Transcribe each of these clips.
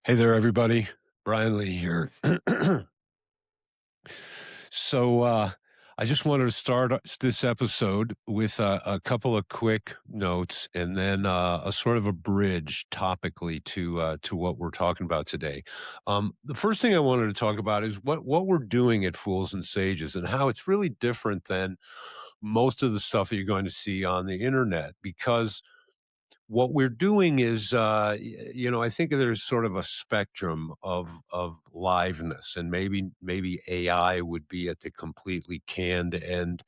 Hey there, everybody. Brian Lee here. So, I just wanted to start this episode with a couple of quick notes and then a sort of a bridge topically to what we're talking about today. The first thing I wanted to talk about is what we're doing at Fools and Sages and how it's really different than most of the stuff that you're going to see on the internet because what we're doing is, I think there's sort of a spectrum of liveness, and maybe AI would be at the completely canned end,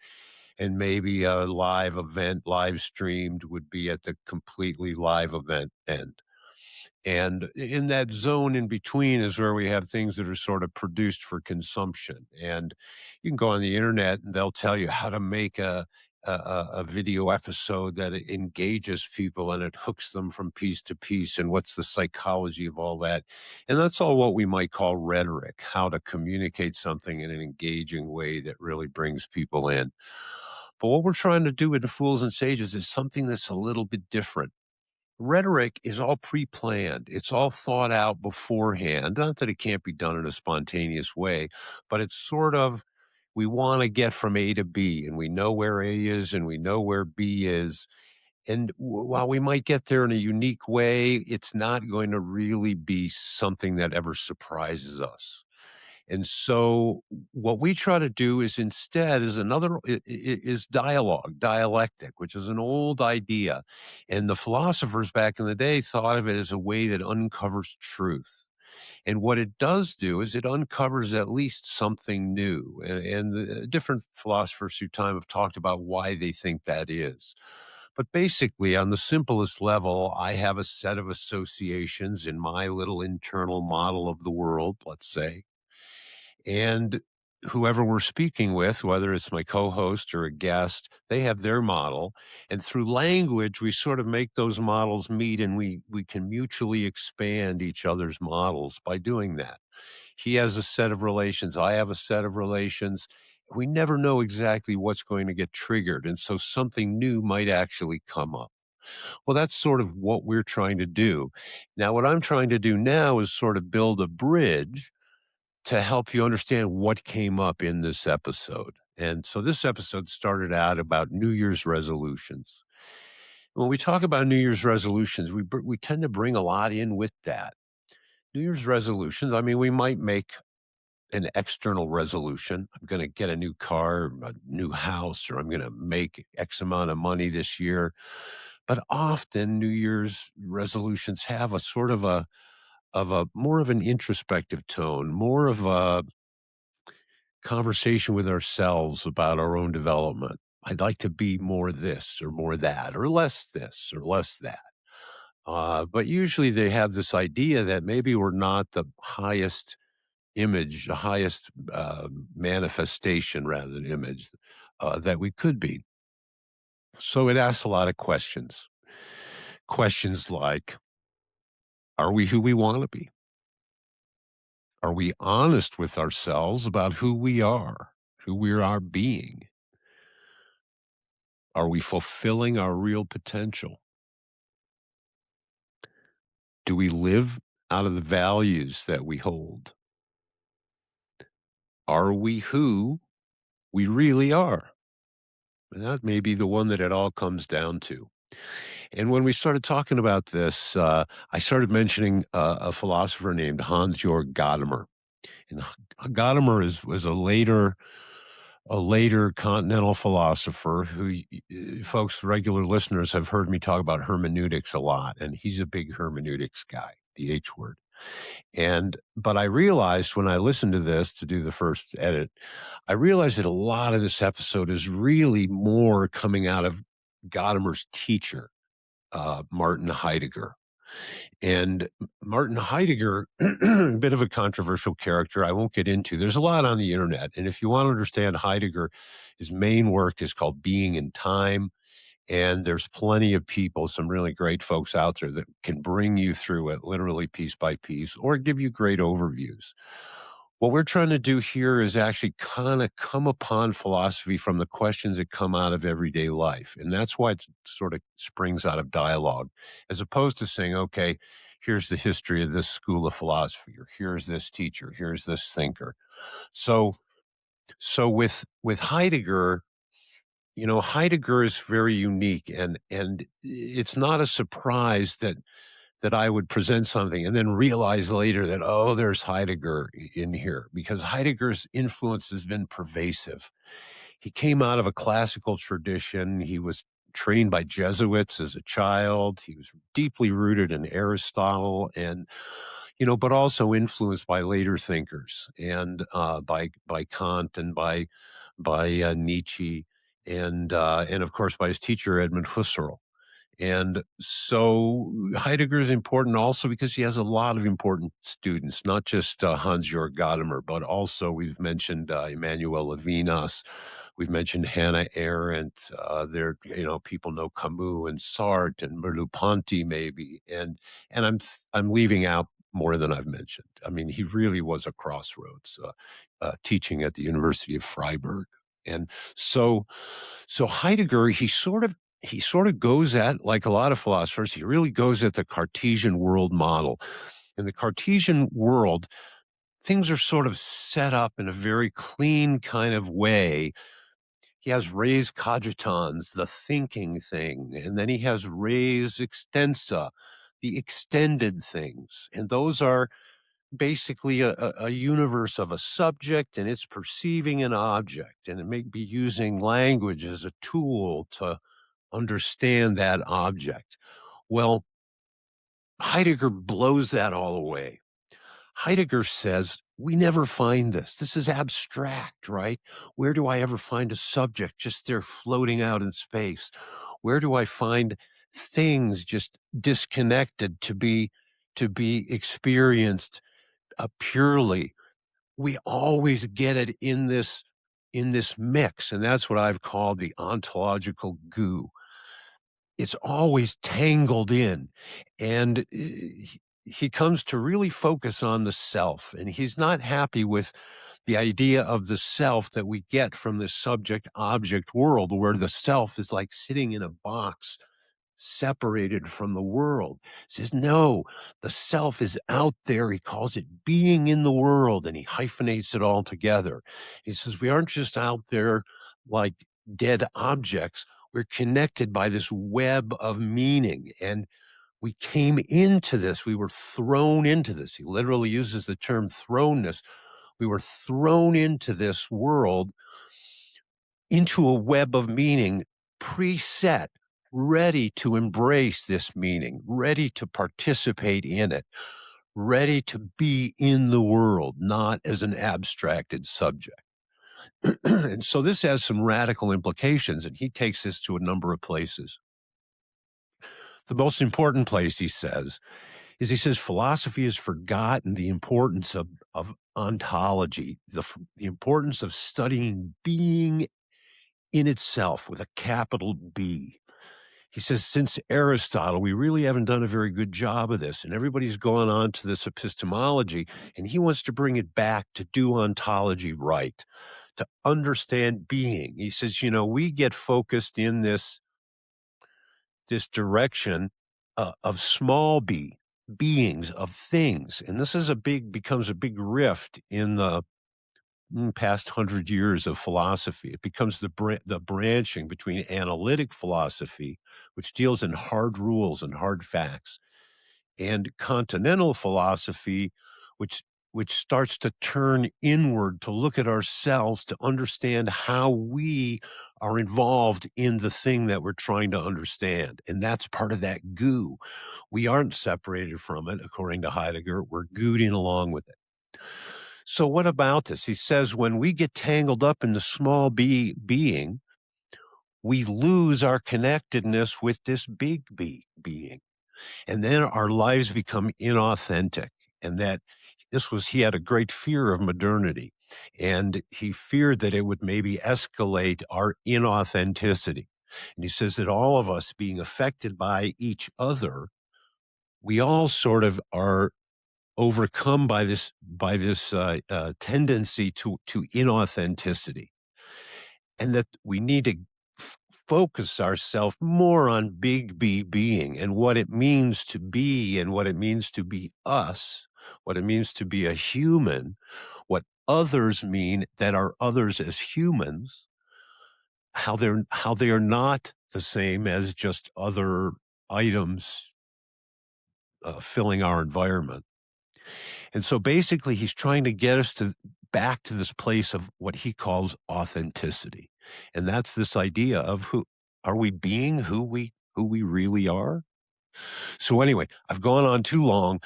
and maybe a live event, live streamed, would be at the completely live event end. And in that zone in between is where we have things that are sort of produced for consumption. And you can go on the internet and they'll tell you how to make a video episode that engages people and it hooks them from piece to piece and what's the psychology of all that. And that's all what we might call rhetoric, how to communicate something in an engaging way that really brings people in. But what we're trying to do with the Fools and Sages is something that's a little bit different. Rhetoric is all pre-planned. It's all thought out beforehand. Not that it can't be done in a spontaneous way, but it's sort of we want to get from A to B, and we know where A is and we know where B is. And while we might get there in a unique way, it's not going to really be something that ever surprises us. And so what we try to do is instead is dialogue, dialectic, which is an old idea. And the philosophers back in the day thought of it as a way that uncovers truth. And what it does do is it uncovers at least something new. And the different philosophers through time have talked about why they think that is. But basically, on the simplest level, I have a set of associations in my little internal model of the world, let's say, and whoever we're speaking with, whether it's my co-host or a guest, they have their model. And through language, we sort of make those models meet and we can mutually expand each other's models by doing that. He has a set of relations. I have a set of relations. We never know exactly what's going to get triggered. And so something new might actually come up. Well, that's sort of what we're trying to do. Now, what I'm trying to do now is sort of build a bridge to help you understand what came up in this episode. And so this episode started out about New Year's resolutions. When we talk about New Year's resolutions, we tend to bring a lot in with that. New Year's resolutions, I mean, we might make an external resolution. I'm going to get a new car, a new house, or I'm going to make X amount of money this year. But often New Year's resolutions have a sort of a more of an introspective tone, more of a conversation with ourselves about our own development. I'd like to be more this or more that, or less this or less that. But usually they have this idea that maybe we're not the highest image, the highest manifestation rather than image that we could be. So it asks a lot of questions. Questions like, are we who we want to be? Are we honest with ourselves about who we are being? Are we fulfilling our real potential? Do we live out of the values that we hold? Are we who we really are? And that may be the one that it all comes down to. And when we started talking about this, I started mentioning a philosopher named Hans-Georg Gadamer. And Gadamer was a later continental philosopher who folks, regular listeners, have heard me talk about hermeneutics a lot. And he's a big hermeneutics guy, the H word. But I realized when I listened to this to do the first edit, I realized that a lot of this episode is really more coming out of Gadamer's teacher, Martin Heidegger. And Martin Heidegger, a bit of a controversial character, I won't get into. There's a lot on the internet. And if you want to understand Heidegger, his main work is called Being in Time. And there's plenty of people, some really great folks out there that can bring you through it literally piece by piece or give you great overviews. What we're trying to do here is actually kind of come upon philosophy from the questions that come out of everyday life. And that's why it sort of springs out of dialogue, as opposed to saying, okay, here's the history of this school of philosophy, or here's this teacher, here's this thinker. So with Heidegger, Heidegger is very unique, and it's not a surprise that I would present something and then realize later that, oh, there's Heidegger in here, because Heidegger's influence has been pervasive. He came out of a classical tradition. He was trained by Jesuits as a child. He was deeply rooted in Aristotle, and but also influenced by later thinkers, and by Kant, and by Nietzsche, and of course by his teacher Edmund Husserl. And so Heidegger is important also because he has a lot of important students, not just Hans-Georg Gadamer, but also we've mentioned Emmanuel Levinas, we've mentioned Hannah Arendt. People know Camus and Sartre and Merleau-Ponty maybe, and I'm leaving out more than I've mentioned. I mean, he really was a crossroads, teaching at the University of Freiburg, and so Heidegger, he sort of goes at, like a lot of philosophers, he really goes at the Cartesian world model. In the Cartesian world, things are sort of set up in a very clean kind of way. He has res cogitans, the thinking thing, and then he has res extensa, the extended things. And those are basically a universe of a subject, and it's perceiving an object, and it may be using language as a tool to understand that object. Well, Heidegger blows that all away. Heidegger says, we never find this. This is abstract, right? Where do I ever find a subject just there floating out in space? Where do I find things just disconnected to be experienced purely? We always get it in this mix, and that's what I've called the ontological goo. It's always tangled in, and he comes to really focus on the self, and he's not happy with the idea of the self that we get from this subject object world, where the self is like sitting in a box separated from the world. He says, no, the self is out there. He calls it being in the world, and he hyphenates it all together. He says, we aren't just out there like dead objects. We're connected by this web of meaning. And we came into this. We were thrown into this. He literally uses the term thrownness. We were thrown into this world, into a web of meaning, preset, ready to embrace this meaning, ready to participate in it, ready to be in the world, not as an abstracted subject. And so this has some radical implications, and he takes this to a number of places. The most important place, he says, is philosophy has forgotten the importance of ontology, the importance of studying being in itself with a capital B. He says, since Aristotle, we really haven't done a very good job of this, and everybody's gone on to this epistemology, and he wants to bring it back to do ontology right, to understand being. He says, we get focused in this direction of small b, beings, of things, and this is becomes a big rift in the past 100 years of philosophy. It becomes the branching between analytic philosophy, which deals in hard rules and hard facts, and continental philosophy, which starts to turn inward to look at ourselves, to understand how we are involved in the thing that we're trying to understand. And that's part of that goo. We aren't separated from it, according to Heidegger. We're gooed in along with it. So what about this? He says, when we get tangled up in the small being, we lose our connectedness with this big being. And then our lives become inauthentic. And he had a great fear of modernity. And he feared that it would maybe escalate our inauthenticity. And he says that all of us being affected by each other, we all sort of are overcome by this tendency to inauthenticity, and that we need to focus ourselves more on big B being and what it means to be and what it means to be us, what it means to be a human, what others mean that are others as humans, how they are not the same as just other items filling our environment. And so basically, he's trying to get us to back to this place of what he calls authenticity. And that's this idea of who are we being who we really are? So anyway, I've gone on too long.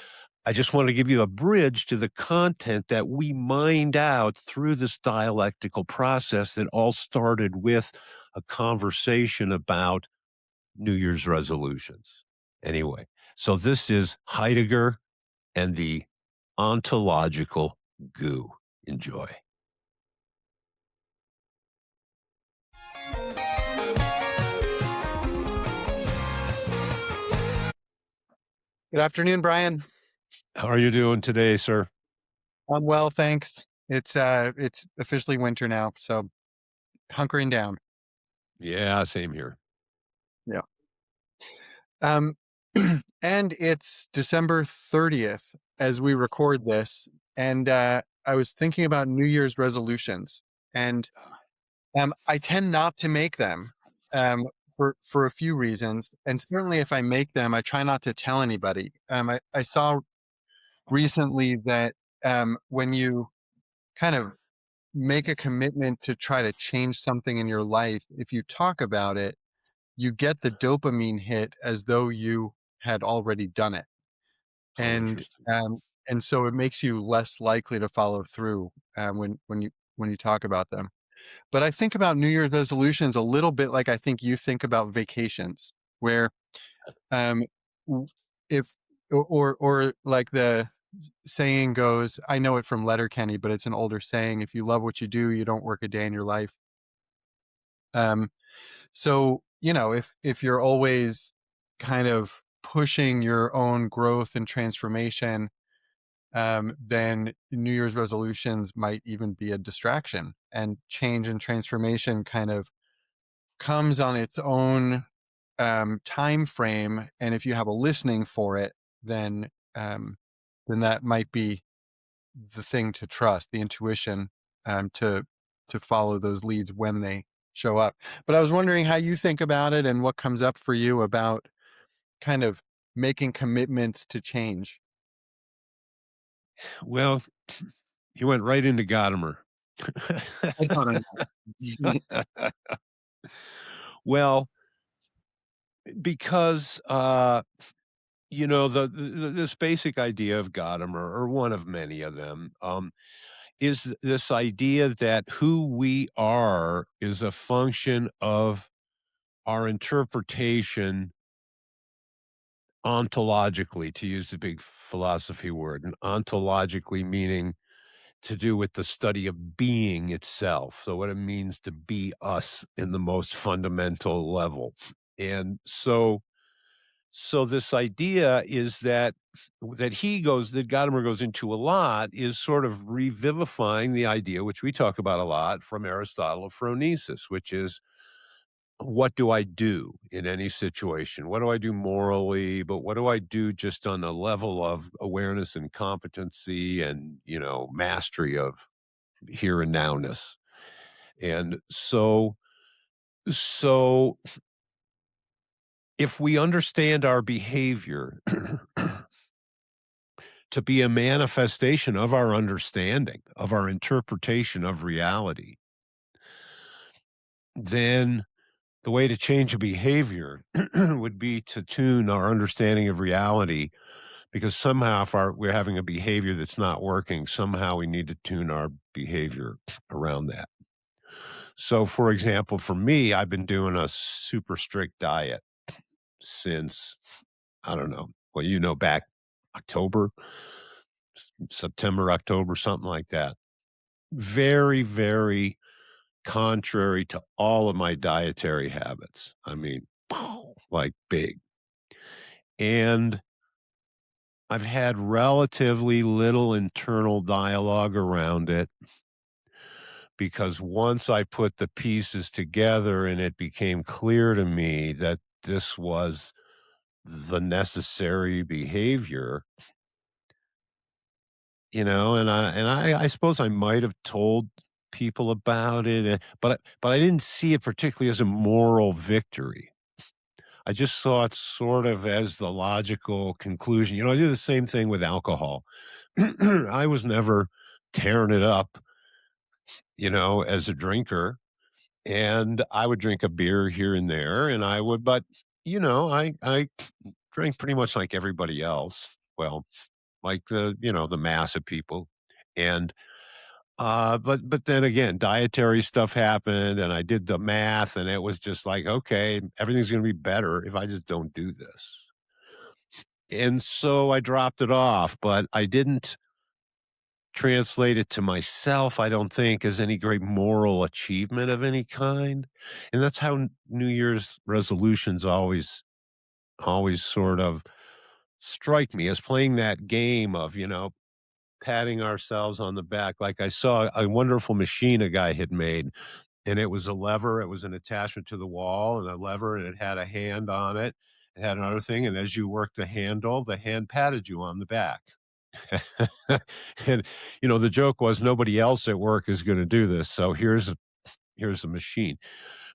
I just want to give you a bridge to the content that we mined out through this dialectical process that all started with a conversation about New Year's resolutions. Anyway, so this is Heidegger and the ontological goo. Enjoy. Good afternoon, Brian. How are you doing today, sir? I'm well, thanks. It's officially winter now, so hunkering down. Yeah, same here. Yeah. Um, and it's December 30th as we record this, and I was thinking about New Year's resolutions, and I tend not to make them for a few reasons, and certainly if I make them, I try not to tell anybody. I saw recently that when you kind of make a commitment to try to change something in your life, if you talk about it, you get the dopamine hit as though you had already done it. Oh, And interesting. um, and so it makes you less likely to follow through when you talk about them. But I think about New Year's resolutions a little bit like I think you think about vacations, where um, w- if or like the saying goes, I know it from Letterkenny, but it's an older saying: if you love what you do, you don't work a day in your life. Um, so if you're always kind of pushing your own growth and transformation, then New Year's resolutions might even be a distraction. And change and transformation kind of comes on its own time frame, and if you have a listening for it, then um, then that might be the thing to trust, the intuition, to follow those leads when they show up. But I was wondering how you think about it and what comes up for you about kind of making commitments to change. Well, you went right into Gadamer. I thought I know. Well, because this basic idea of Gadamer, or one of many of them, is this idea that who we are is a function of our interpretation ontologically, to use the big philosophy word, and ontologically meaning to do with the study of being itself. So what it means to be us in the most fundamental level. And so this idea is that Gadamer goes into a lot, is sort of revivifying the idea, which we talk about a lot from Aristotle, of phronesis, which is, what do I do in any situation? What do I do morally? But what do I do just on a level of awareness and competency and, mastery of here and nowness? And so if we understand our behavior to be a manifestation of our understanding, of our interpretation of reality, then the way to change a behavior would be to tune our understanding of reality, because somehow if we're having a behavior that's not working, somehow we need to tune our behavior around that. So, for example, for me, I've been doing a super strict diet since, I don't know, well, back October, September, October, something like that. Very, very contrary to all of my dietary habits. I mean, like big. And I've had relatively little internal dialogue around it, because once I put the pieces together and it became clear to me that this was the necessary behavior, and I suppose I might have told people about it, but I didn't see it particularly as a moral victory. I just saw it sort of as the logical conclusion. I do the same thing with alcohol. I was never tearing it up, as a drinker, and I would drink a beer here and there, and I would, but I drank pretty much like everybody else. Well, like the mass of people, and but then again, dietary stuff happened, and I did the math, and it was just like, okay, everything's going to be better if I just don't do this. And so I dropped it off, but I didn't translate it to myself, I don't think, as any great moral achievement of any kind. And that's how New Year's resolutions always sort of strike me as playing that game of, patting ourselves on the back. Like I saw a wonderful machine a guy had made, and it was a lever, it was an attachment to the wall and a lever, and it had a hand on it. It had another thing, and as you worked the handle, the hand patted you on the back. And, the joke was nobody else at work is gonna do this, so here's a machine.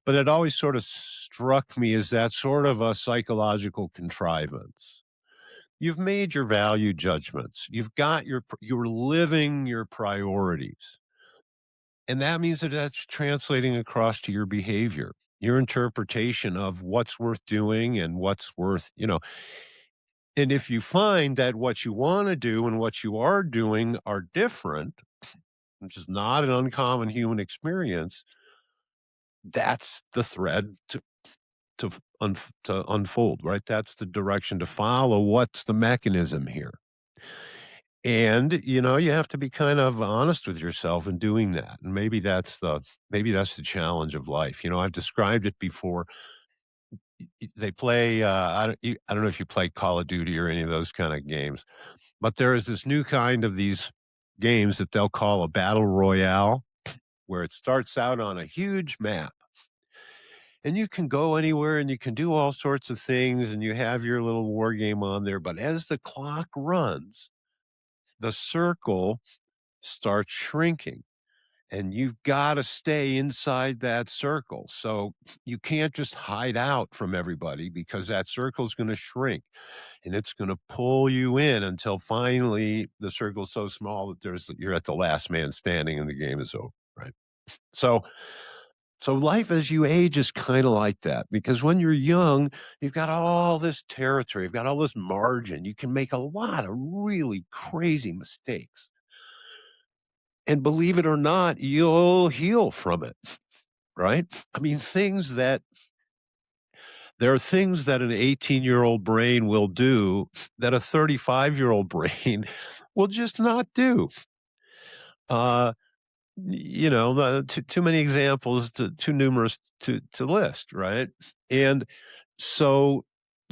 But it always sort of struck me as that sort of a psychological contrivance. You've made your value judgments. You're living your priorities. And that means that that's translating across to your behavior, your interpretation of what's worth doing and what's worth, and if you find that what you want to do and what you are doing are different, which is not an uncommon human experience, that's the thread to unfold, right? That's the direction to follow. What's the mechanism here? And you have to be kind of honest with yourself in doing that. And maybe that's the challenge of life. I've described it before. They play. I don't know if you play Call of Duty or any of those kind of games, but there is this new kind of these games that they'll call a battle royale, where it starts out on a huge map and you can go anywhere and you can do all sorts of things and you have your little war game on there. But as the clock runs, the circle starts shrinking and you've got to stay inside that circle. So you can't just hide out from everybody because that circle is going to shrink and it's going to pull you in until finally the circle's so small that you're at the last man standing and the game is over, right? So life as you age is kind of like that because when you're young, you've got all this territory, you've got all this margin. You can make a lot of really crazy mistakes. And believe it or not, you'll heal from it, right? I mean, there are things that an 18-year-old brain will do that a 35-year-old brain will just not do. Uh, too many examples, too numerous to list, right? And so,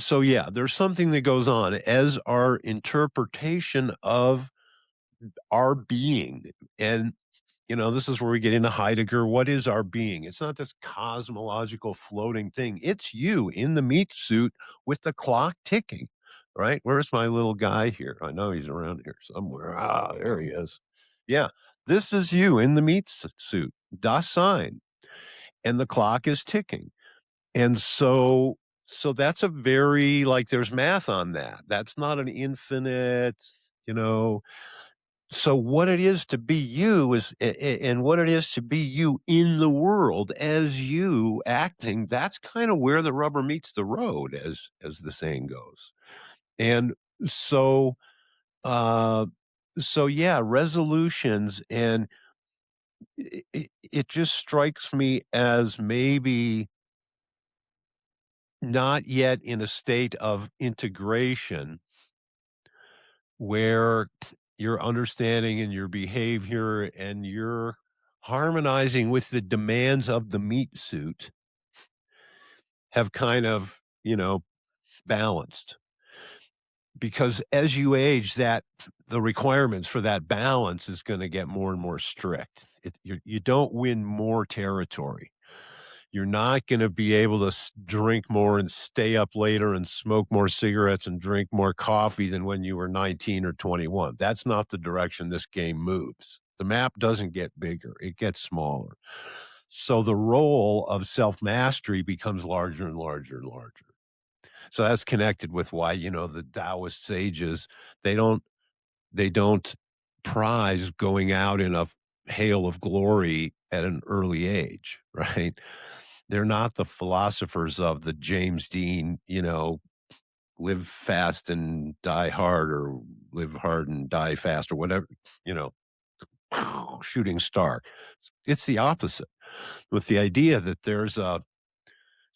yeah, there's something that goes on as our interpretation of our being. And this is where we get into Heidegger. What is our being? It's not this cosmological floating thing. It's you in the meat suit with the clock ticking, right? Where's my little guy here? I know he's around here somewhere. Ah, there he is. Yeah, this is you in the meat suit. Das Sein. And the clock is ticking. And so that's a very, like, there's math on that. That's not an infinite, you know, so what it is to be you and what it is to be you in the world as you acting, that's kind of where the rubber meets the road, as the saying goes. And so uh yeah, resolutions, and it just strikes me as maybe not yet in a state of integration where your understanding and your behavior and your harmonizing with the demands of the meat suit have kind of, balanced. because as you age, that the requirements for that balance is going to get more and more strict. You don't win more territory. You're not going to be able to drink more and stay up later and smoke more cigarettes and drink more coffee than when you were 19 or 21. That's not the direction this game moves. The map doesn't get bigger, it gets smaller. So the role of self mastery becomes larger and larger and larger. So that's connected with why, the Taoist sages, they don't they don't prize going out in a hail of glory at an early age, right? They're not the philosophers of the James Dean, live fast and die hard, or live hard and die fast, or whatever, you know, shooting star. It's the opposite, with the idea that there's a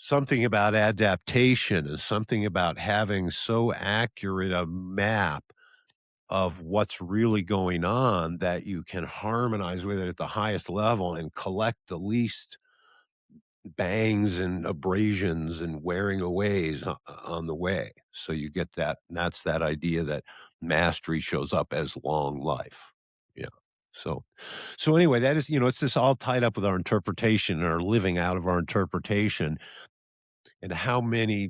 something about adaptation and something about having so accurate a map of what's really going on that you can harmonize with it at the highest level and collect the least bangs and abrasions and wearing aways on the way. So you get that, and that's that idea that mastery shows up as long life. Yeah. So so anyway, that is, it's this all tied up with our interpretation and our living out of our interpretation, and how many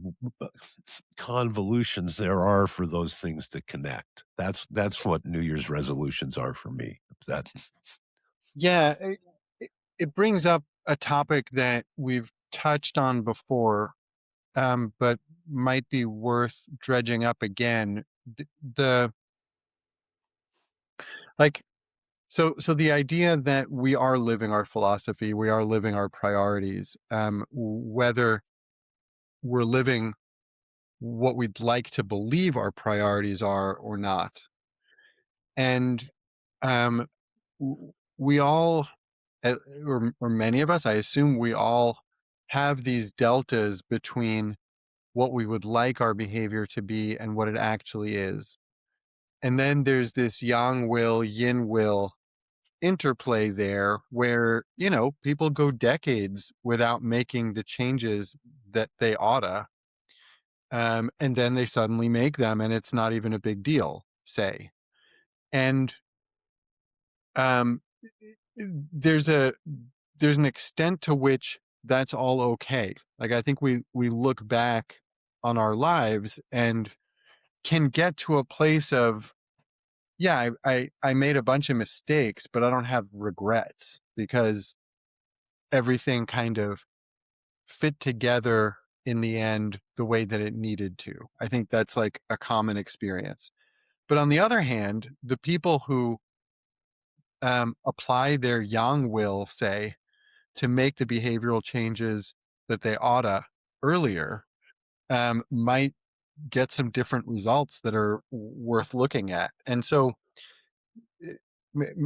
convolutions there are for those things to connect. That's what New Year's resolutions are for me. Is that Yeah, it brings up a topic that we've touched on before, but might be worth dredging up again. The like, so the idea that we are living our philosophy, we are living our priorities, whether we're living what we'd like to believe our priorities are or not. And um, we all, or many of us, I assume we all have these deltas between what we would like our behavior to be and what it actually is. And then there's this yang will, yin will interplay there where, people go decades without making the changes that they oughta. And then they suddenly make them and it's not even a big deal, say. And um, there's a there's an extent to which that's all okay. Like, I think we look back on our lives and can get to a place of, yeah, I made a bunch of mistakes, but I don't have regrets because everything kind of fit together in the end the way that it needed to. I think that's like a common experience. But on the other hand, the people who apply their yang will, say, to make the behavioral changes that they oughta earlier, might get some different results that are worth looking at. And so eh,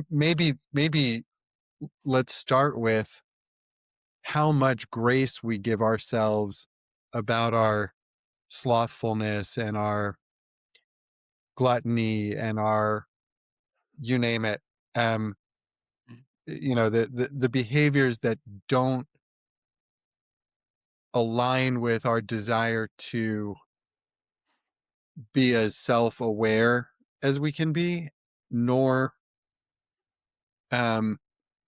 maybe let's start with how much grace we give ourselves about our slothfulness and our gluttony and our, you name it, um, the behaviors that don't align with our desire to be as self-aware as we can be, nor um,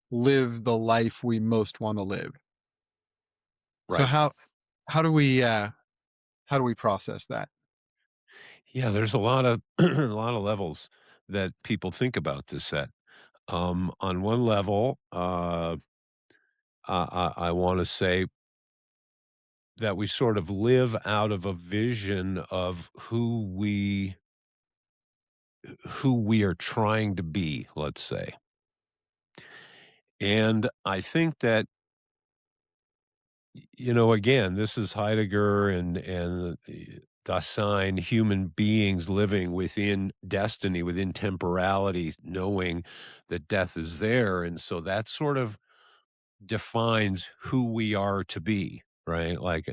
live the life we most want to live. So right? how do we process that? Yeah, there's a lot of a lot of levels that people think about this at. On one level, I want to say that we sort of live out of a vision of who we are trying to be, let's say. And I think that, again, this is Heidegger and Dasein, human beings living within destiny, within temporality, knowing that death is there. And so that sort of defines who we are to be, right? Like,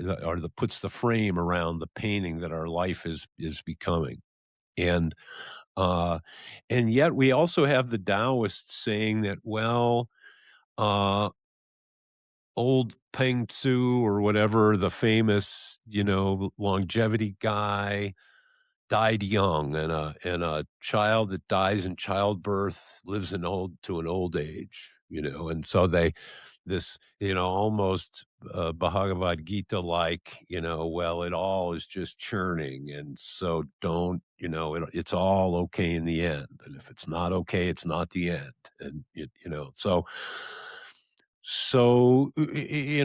puts the frame around the painting that our life is becoming. And uh, and yet we also have the Taoists saying that, well, uh, old Peng Tzu or whatever, the famous, longevity guy, died young, and a child that dies in childbirth lives to an old age, and so this, almost, Bhagavad Gita like, well, it all is just churning, and so don't, it's all okay in the end, and if it's not okay, it's not the end, and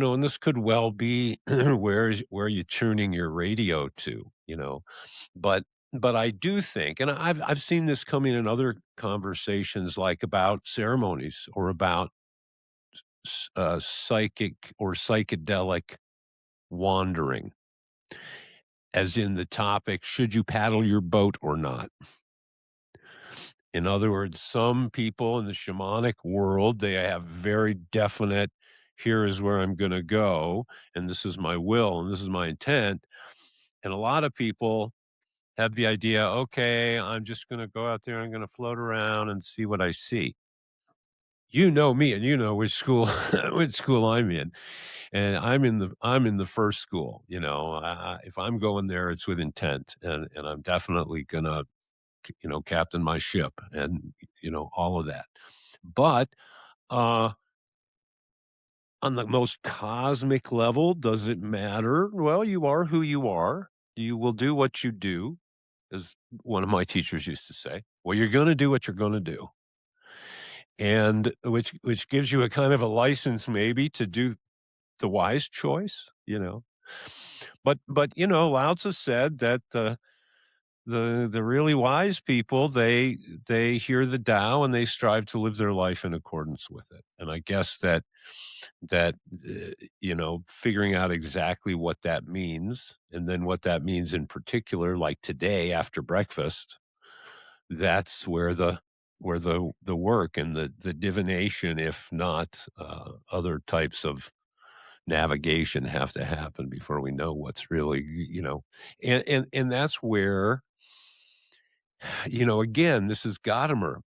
and this could well be where you tuning your radio to, but I do think, and I've seen this coming in other conversations, like about ceremonies or about psychic or psychedelic wandering, as in the topic, should you paddle your boat or not? In other words, some people in the shamanic world, they have very definite, here is where I'm going to go, and this is my will, and this is my intent. And a lot of people have the idea, okay, I'm just going to go out there, I'm going to float around and see what I see. You know me, and you know which school which school I'm in. And I'm in the first school, if I'm going there, it's with intent, and I'm definitely gonna, captain my ship and, all of that. But, uh, on the most cosmic level, does it matter? Well, you are who you are. You will do what you do, as one of my teachers used to say. Well, you're gonna do what you're gonna do. And which gives you a kind of a license maybe to do the wise choice, But, Lao Tzu said that, the really wise people, they hear the Tao and they strive to live their life in accordance with it. And I guess figuring out exactly what that means, and then what that means in particular, like today after breakfast, that's where the work and the divination, if not, other types of navigation, have to happen before we know what's really, and that's where, again, this is Gadamer,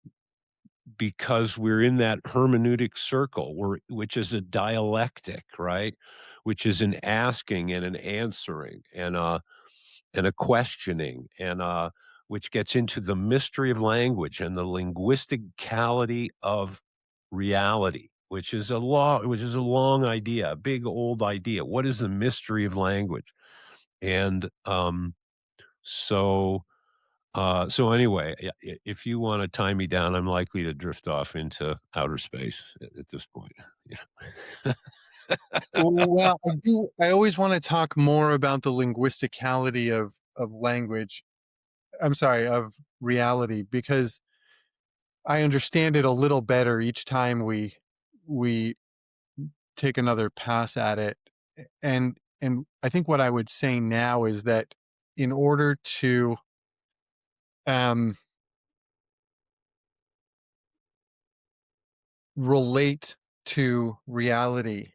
because we're in that hermeneutic circle, which is a dialectic, right? Which is an asking and an answering, and a questioning, and which gets into the mystery of language and the linguisticality of reality, which is a long idea, a big old idea. What is the mystery of language? And so so anyway, if you want to tie me down, I'm likely to drift off into outer space at this point. Yeah. Well, I do. I always want to talk more about the linguisticality of language. I'm sorry, of reality, because I understand it a little better each time we take another pass at it. And I think what I would say now is that in order to um, relate to reality,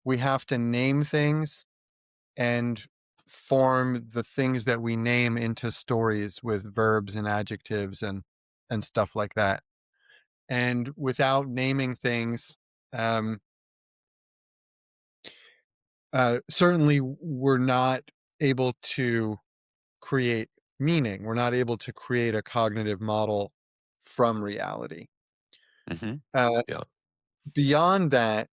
we have to name things and form the things that we name into stories with verbs and adjectives and stuff like that. And without naming things, um, certainly we're not able to create meaning. We're not able to create a cognitive model from reality. Mhm. Uh, Yeah. Beyond that,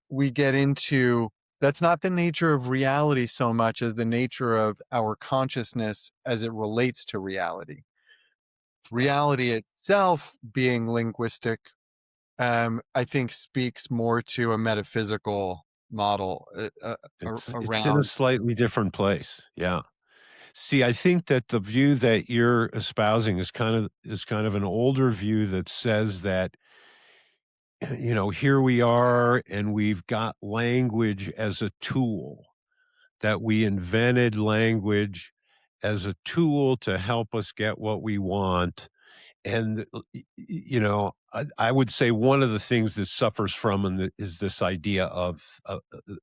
we get into that's not the nature of reality so much as the nature of our consciousness as it relates to reality. Reality itself being linguistic, I think speaks more to a metaphysical model It's in a around. slightly different place. Yeah. See, I think that the view that you're espousing is kind of an older view that says that, here we are and we've got language as a tool, that we invented language as a tool to help us get what we want. And, I would say one of the things that suffers from, is this idea of,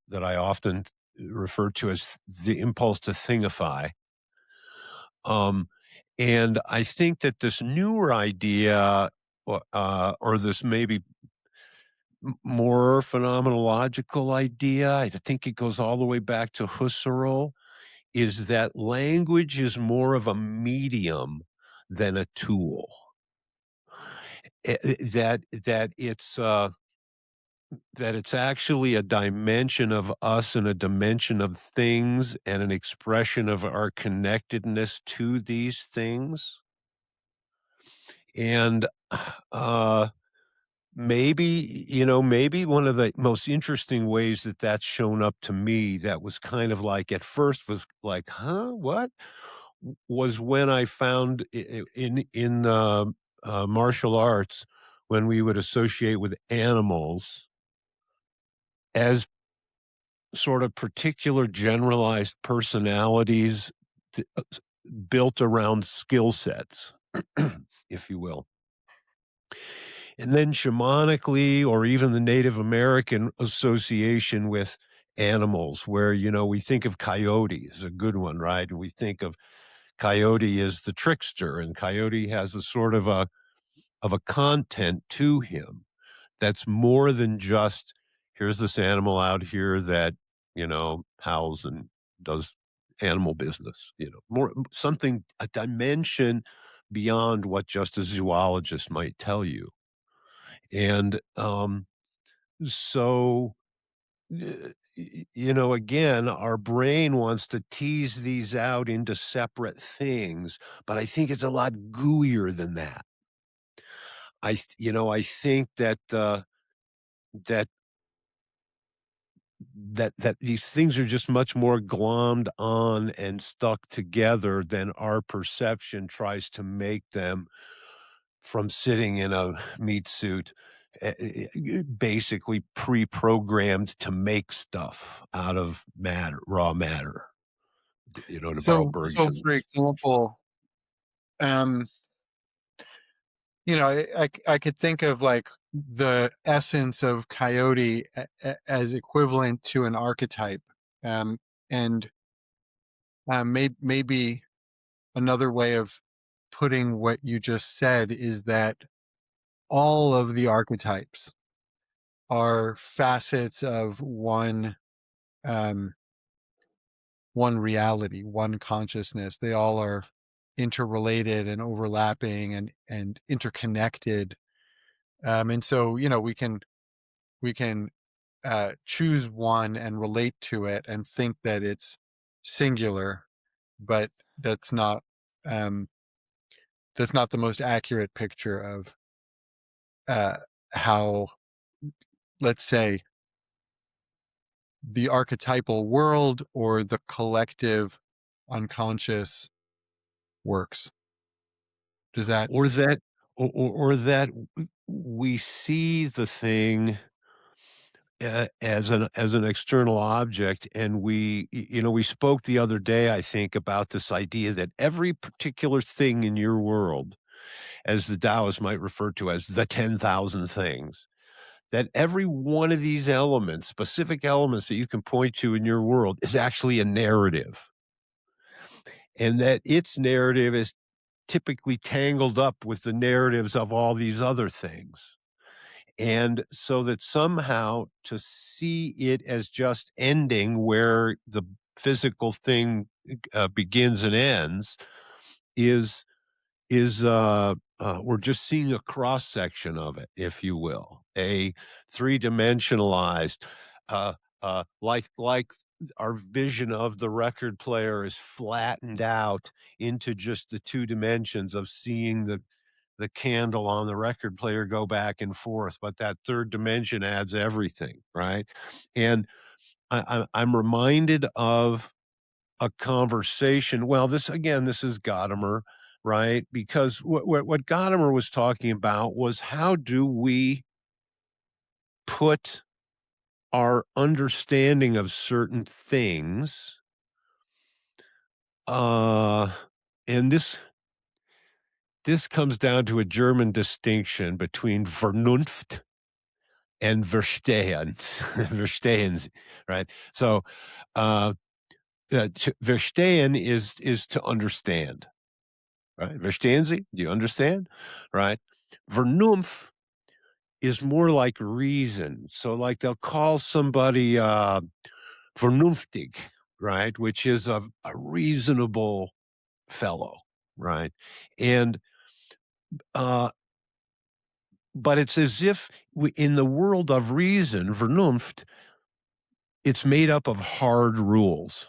that I often refer to as the impulse to thingify. Um, and I think that this newer idea, or this maybe more phenomenological idea, I think it goes all the way back to Husserl, is that language is more of a medium than a tool. That it's actually a dimension of us and a dimension of things and an expression of our connectedness to these things. And, uh, maybe, maybe one of the most interesting ways that that's shown up to me that was kind of like at first was like, "Huh? What?" Was when I found in martial arts, when we would associate with animals as sort of particular generalized personalities built around skill sets, if you will. And then shamanically, or even the Native American association with animals, where, we think of coyote as a good one, right? And we think of coyote as the trickster, and coyote has a sort of a content to him that's more than just, here's this animal out here that, howls and does animal business, more something, a dimension beyond what just a zoologist might tell you. And so, again, our brain wants to tease these out into separate things, but I think it's a lot gooier than that. I think that that that these things are just much more glommed on and stuck together than our perception tries to make them from sitting in a meat suit, basically pre-programmed to make stuff out of matter, raw matter, to borrow So Bergson's. for example, um, I could think of like the essence of coyote as equivalent to an archetype, um, and maybe another way of putting what you just said is that all of the archetypes are facets of um, one reality, one consciousness. They all are interrelated and overlapping and interconnected. And so, we can choose one and relate to it and think that it's singular, but that's not um, that's not the most accurate picture of uh, how, let's say, the archetypal world or the collective unconscious works. Does that? Or that, or that we see the thing as an external object, and we spoke the other day, I think, about this idea that every particular thing in your world, as the Taoists might refer to as the 10,000 things, that every one of these elements, specific elements that you can point to in your world, is actually a narrative, and that its narrative is typically tangled up with the narratives of all these other things. And so that somehow to see it as just ending where the physical thing begins and ends is we're just seeing a cross section of it, if you will, a three-dimensionalized, uh, like our vision of the record player is flattened out into just the two dimensions of seeing the candle on the record player go back and forth, but that third dimension adds everything, right? And I'm reminded of a conversation. Well, this is Gadamer, right? Because what Gadamer was talking about was, how do we put our understanding of certain things, uh, and this comes down to a German distinction between Vernunft and Verstehen. Verstehen, right? So, uh, Verstehen is to understand, right? Verstehen Sie? Do you understand? Right? Vernunft is more like reason. So, like, they'll call somebody vernünftig, right? Which is a reasonable fellow, right? And uh, but it's as if in the world of reason, Vernunft, it's made up of hard rules.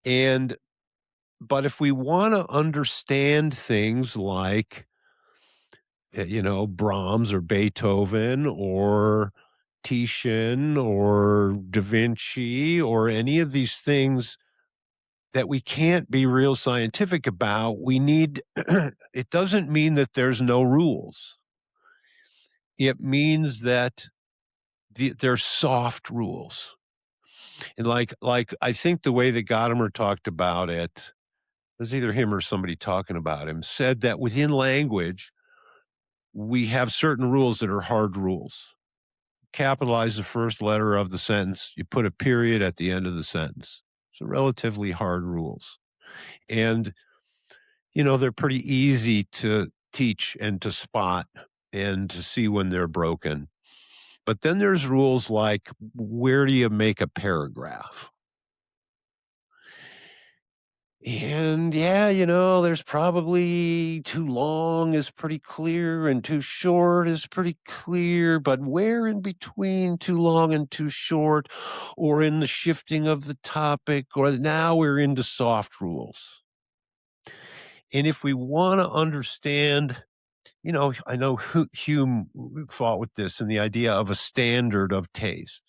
And but if we want to understand things like Brahms or Beethoven or Titian or Da Vinci or any of these things that we can't be real scientific about, we need it doesn't mean that there's no rules. It means that there's soft rules. And like I think the way that Gadamer talked about it, it was either him or somebody talking about him, said that within language, we have certain rules that are hard rules. Capitalize the first letter of the sentence, you put a period at the end of the sentence. So relatively hard rules. And they're pretty easy to teach and to spot and to see when they're broken. But then there's rules like, where do you make a paragraph? And yeah, there's probably too long is pretty clear and too short is pretty clear, but where in between too long and too short, or in the shifting of the topic, or now we're into soft rules. And if we want to understand, I know Hume fought with this and the idea of a standard of taste.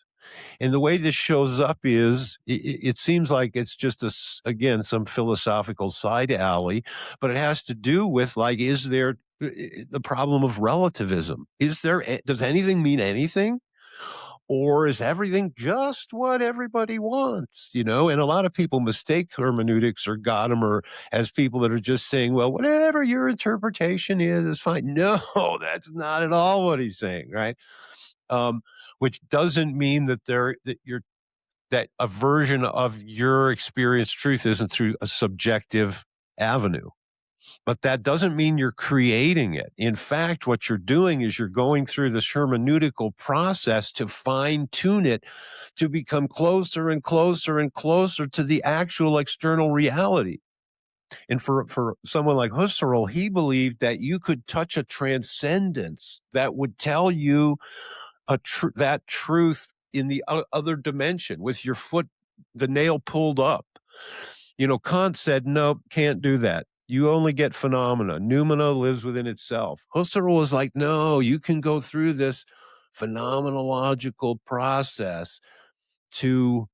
And the way this shows up is it seems like it's just again, some philosophical side alley, but it has to do with like, is there the problem of relativism? Does anything mean anything? Or is everything just what everybody wants? And a lot of people mistake hermeneutics or Gadamer as people that are just saying, well, whatever your interpretation is fine. No, that's not at all what he's saying, right? Which doesn't mean that a version of your experienced truth isn't through a subjective avenue. But that doesn't mean you're creating it. In fact, what you're doing is you're going through this hermeneutical process to fine tune it to become closer and closer and closer to the actual external reality. And for someone like Husserl, he believed that you could touch a transcendence that would tell you that truth in the other dimension with your foot, the nail pulled up. Kant said, nope, can't do that. You only get phenomena. Noumena lives within itself. Husserl was like, no, you can go through this phenomenological process to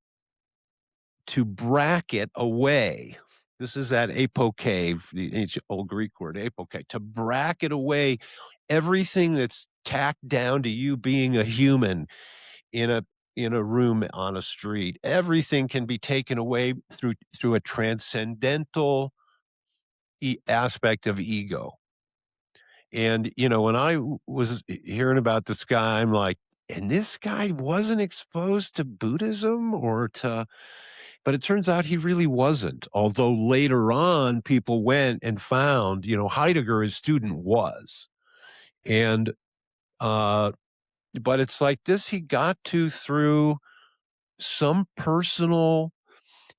bracket away. This is that apoke, the ancient old Greek word, apoke, to bracket away everything that's tacked down to you being a human in a room on a street. Everything can be taken away through a transcendental aspect of ego. And when I was hearing about this guy, I'm like, and this guy wasn't exposed to Buddhism but it turns out he really wasn't. Although later on, people went and found, Heidegger, his student, was. And, but it's like this, he got to through some personal,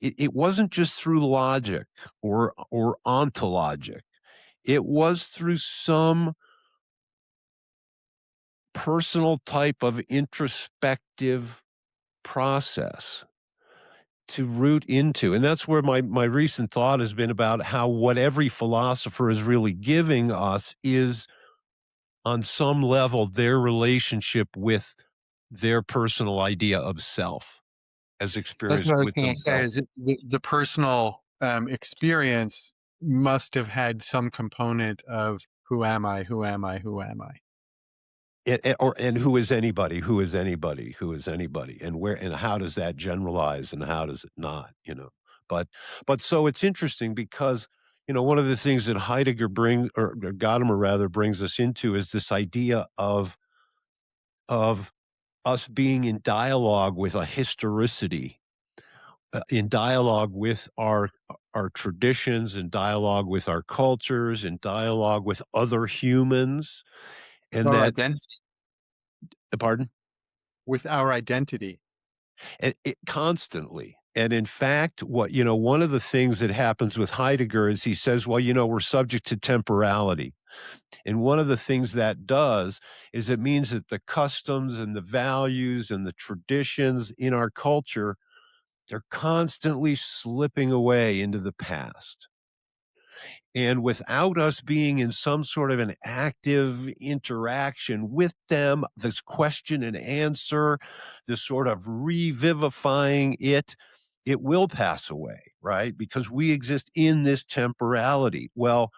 it wasn't just through logic or ontologic. It was through some personal type of introspective process to root into. And that's where my recent thought has been about how what every philosopher is really giving us is, on some level, their relationship with their personal idea of self as That's experienced what I was with going to say. themselves. Is the personal experience must have had some component of who am I? Who am I? Who am I? And who is anybody? Who is anybody? Who is anybody? And where and how does that generalize and how does it not? But so it's interesting because one of the things that Heidegger or Gadamer rather brings us into is this idea of us being in dialogue with a historicity, in dialogue with our traditions, in dialogue with our cultures, in dialogue with other humans, and Our that identity. pardon. With our identity. And it constantly. And in fact, one of the things that happens with Heidegger is he says, well, we're subject to temporality. And one of the things that does is it means that the customs and the values and the traditions in our culture, they're constantly slipping away into the past. And without us being in some sort of an active interaction with them, this question and answer, this sort of revivifying it will pass away, right? Because we exist in this temporality. Well,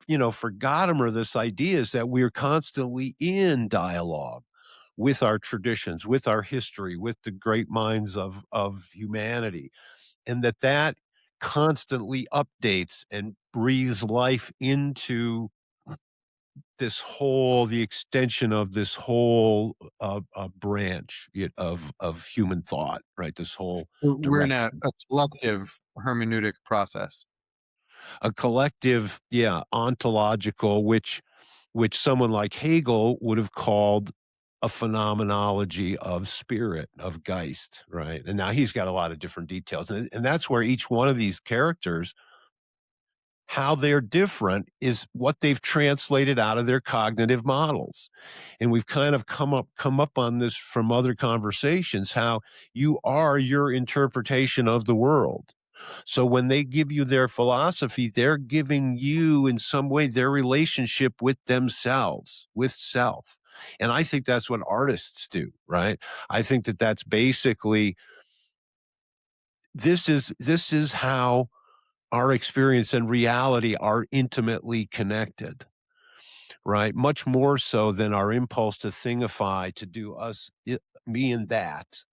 for Gadamer, this idea is that we're constantly in dialogue with our traditions, with our history, with the great minds of humanity, and that constantly updates and breathes life into the extension of this whole branch of human thought, right? This whole We're in direction. a collective hermeneutic process. A collective, yeah, ontological, which someone like Hegel would have called a phenomenology of spirit, of Geist, right? And now he's got a lot of different details. And that's where each one of these characters, how they're different is what they've translated out of their cognitive models. And we've kind of come up on this from other conversations, how you are your interpretation of the world. So when they give you their philosophy, they're giving you in some way their relationship with themselves, with self. And I think that's what artists do, right? I think that that's basically this is how our experience and reality are intimately connected, right? Much more so than our impulse to thingify, to do me and that,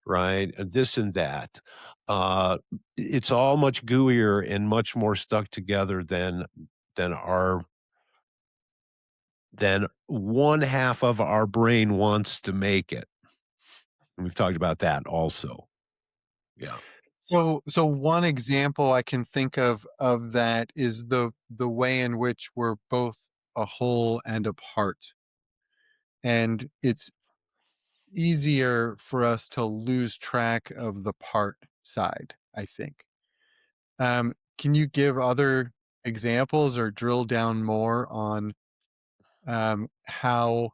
right? This and that. Uh, it's all much gooier and much more stuck together than our than one half of our brain wants to make it. And we've talked about that also. Yeah. So one example I can think of that is the way in which we're both a whole and a part. And it's easier for us to lose track of the part side, I think. Can you give other examples or drill down more on how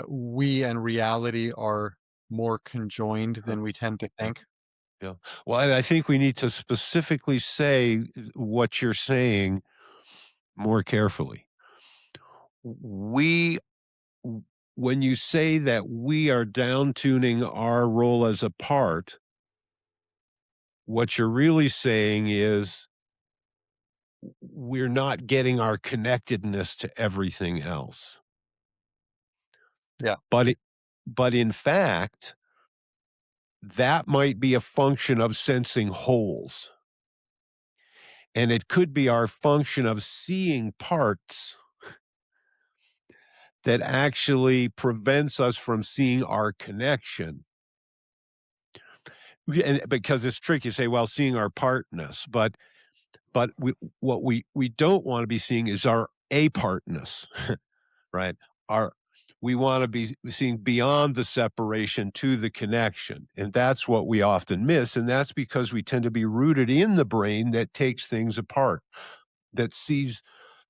we and reality are more conjoined Uh, than we tend to yeah. think? Yeah. Well, and I think we need to specifically say what you're saying more carefully. We When you say that we are down tuning our role as a part, what you're really saying is we're not getting our connectedness to everything else. Yeah. But but in fact, that might be a function of sensing wholes. And it could be our function of seeing parts that actually prevents us from seeing our connection. And because it's tricky, you say, well, seeing our partness, but what we don't want to be seeing is our apartness, right? Our We want to be seeing beyond the separation to the connection. And that's what we often miss. And that's because we tend to be rooted in the brain that takes things apart, that sees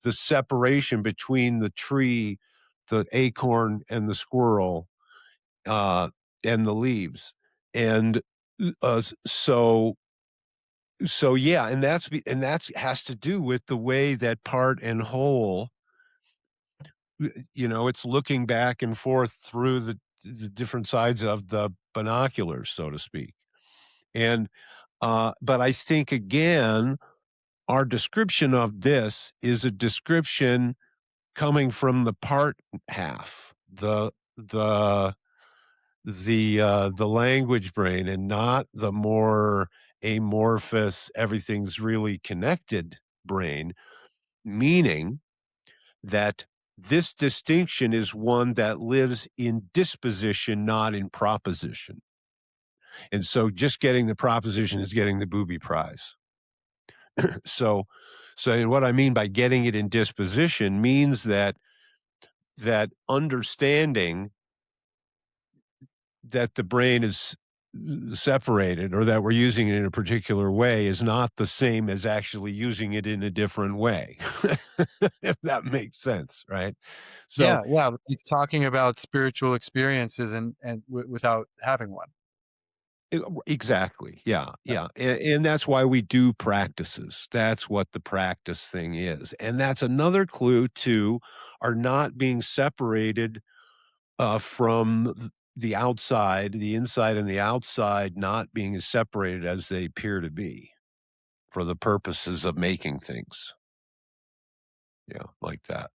the separation between the tree, the acorn, and the squirrel, uh, and the leaves. And so yeah, and that's has to do with the way that part and whole, it's looking back and forth through the different sides of the binoculars, so to speak. And but I think again, our description of this is a description coming from the part half, the language brain, and not the more amorphous, everything's really connected brain, meaning that this distinction is one that lives in disposition, not in proposition. And so just getting the proposition is getting the booby prize. So, and what I mean by getting it in disposition means that understanding that the brain is separated, or that we're using it in a particular way, is not the same as actually using it in a different way. If that makes sense, right? So Yeah, yeah, like talking about spiritual experiences and without having one. exactly. Yeah, Yeah. yeah. And that's why we do practices. That's what the practice thing is. And that's another clue to our not being separated from the outside, the inside and the outside not being as separated as they appear to be for the purposes of making things. Yeah, like that.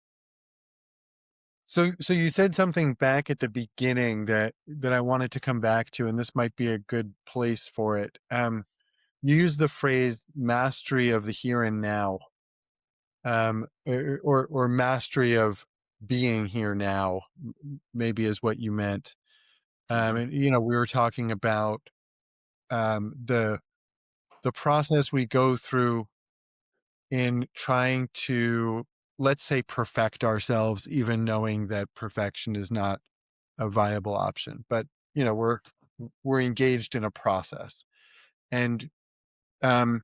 So you said something back at the beginning that I wanted to come back to, and this might be a good place for it. You used the phrase mastery of the here and now, or mastery of being here now, maybe is what you meant. Mhm. And we were talking about the process we go through in trying to, let's say, perfect ourselves, even knowing that perfection is not a viable option. But we're engaged in a process, and um,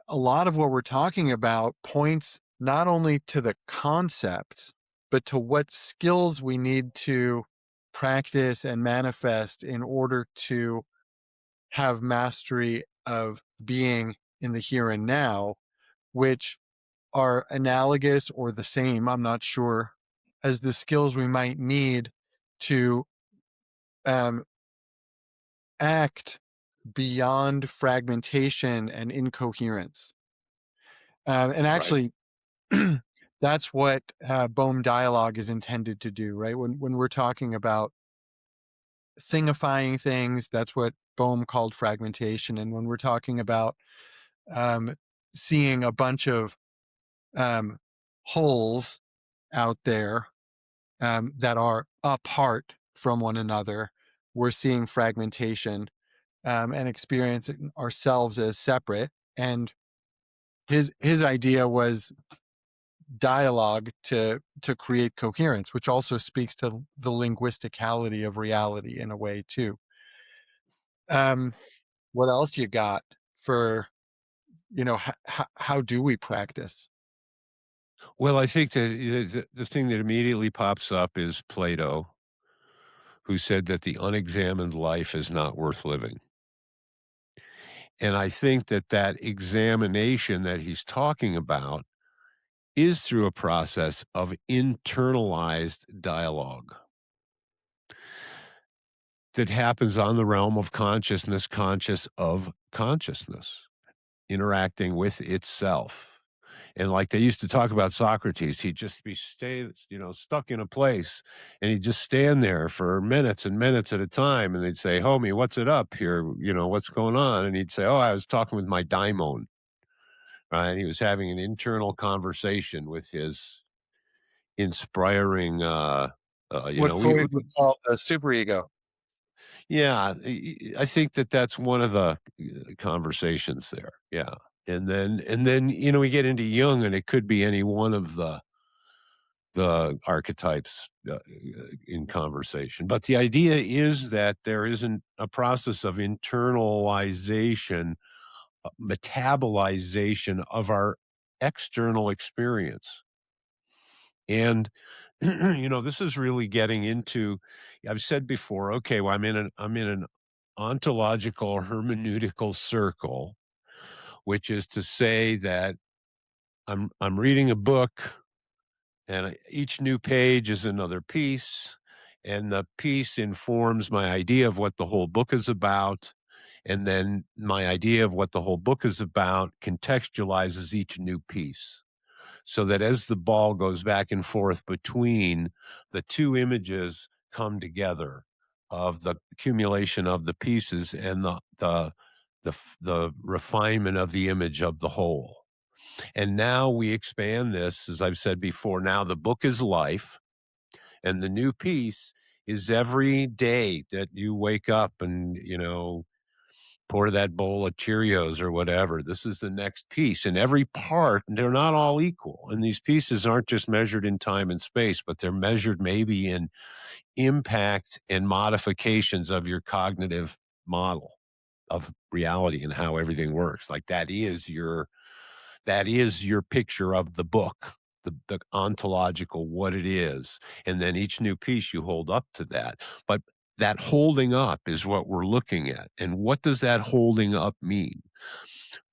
a lot of what we're talking about points not only to the concepts, but to what skills we need to practice and manifest in order to have mastery of being in the here and now, which are analogous or the same, I'm not sure, as the skills we might need to um, act beyond fragmentation and incoherence. And Right. actually, that's what Bohm dialogue is intended to do, right? When we're talking about thingifying things, that's what Bohm called fragmentation. And when we're talking about um, seeing a bunch of um, holes out there that are apart from one another, we're seeing fragmentation and experiencing ourselves as separate. And his idea was dialogue to create coherence, which also speaks to the linguisticality of reality in a way too. Um, what else you got for how do we practice? Well, I think that the thing that immediately pops up is Plato, who said that the unexamined life is not worth living. And I think that that examination that he's talking about is through a process of internalized dialogue that happens on the realm of consciousness, conscious of consciousness, interacting with itself. And like they used to talk about Socrates, he'd just be stuck in a place, and he'd just stand there for minutes and minutes at a time. And they'd say, "Homie, what's it up here? What's going on?" And he'd say, "Oh, I was talking with my daimon." Right? He was having an internal conversation with his inspiring. What Freud would call the superego. Yeah, I think that that's one of the conversations there. Yeah. And then we get into Jung, and it could be any one of the archetypes in conversation. But the idea is that there isn't a process of internalization, metabolization of our external experience. And this is really getting into, I've said before, okay, well, I'm in an ontological hermeneutical circle, which is to say that I'm reading a book, and each new page is another piece, and the piece informs my idea of what the whole book is about, and then my idea of what the whole book is about contextualizes each new piece, so that as the ball goes back and forth between the two images come together of the accumulation of the pieces and the refinement of the image of the whole. And now we expand this, as I've said before. Now the book is life, and the new piece is every day that you wake up and pour that bowl of Cheerios or whatever. This is the next piece. And every part, they're not all equal. And these pieces aren't just measured in time and space, but they're measured maybe in impact and modifications of your cognitive model of reality and how everything works. Like that is your picture of the book, the ontological, what it is. And then each new piece you hold up to that. But that holding up is what we're looking at. And what does that holding up mean?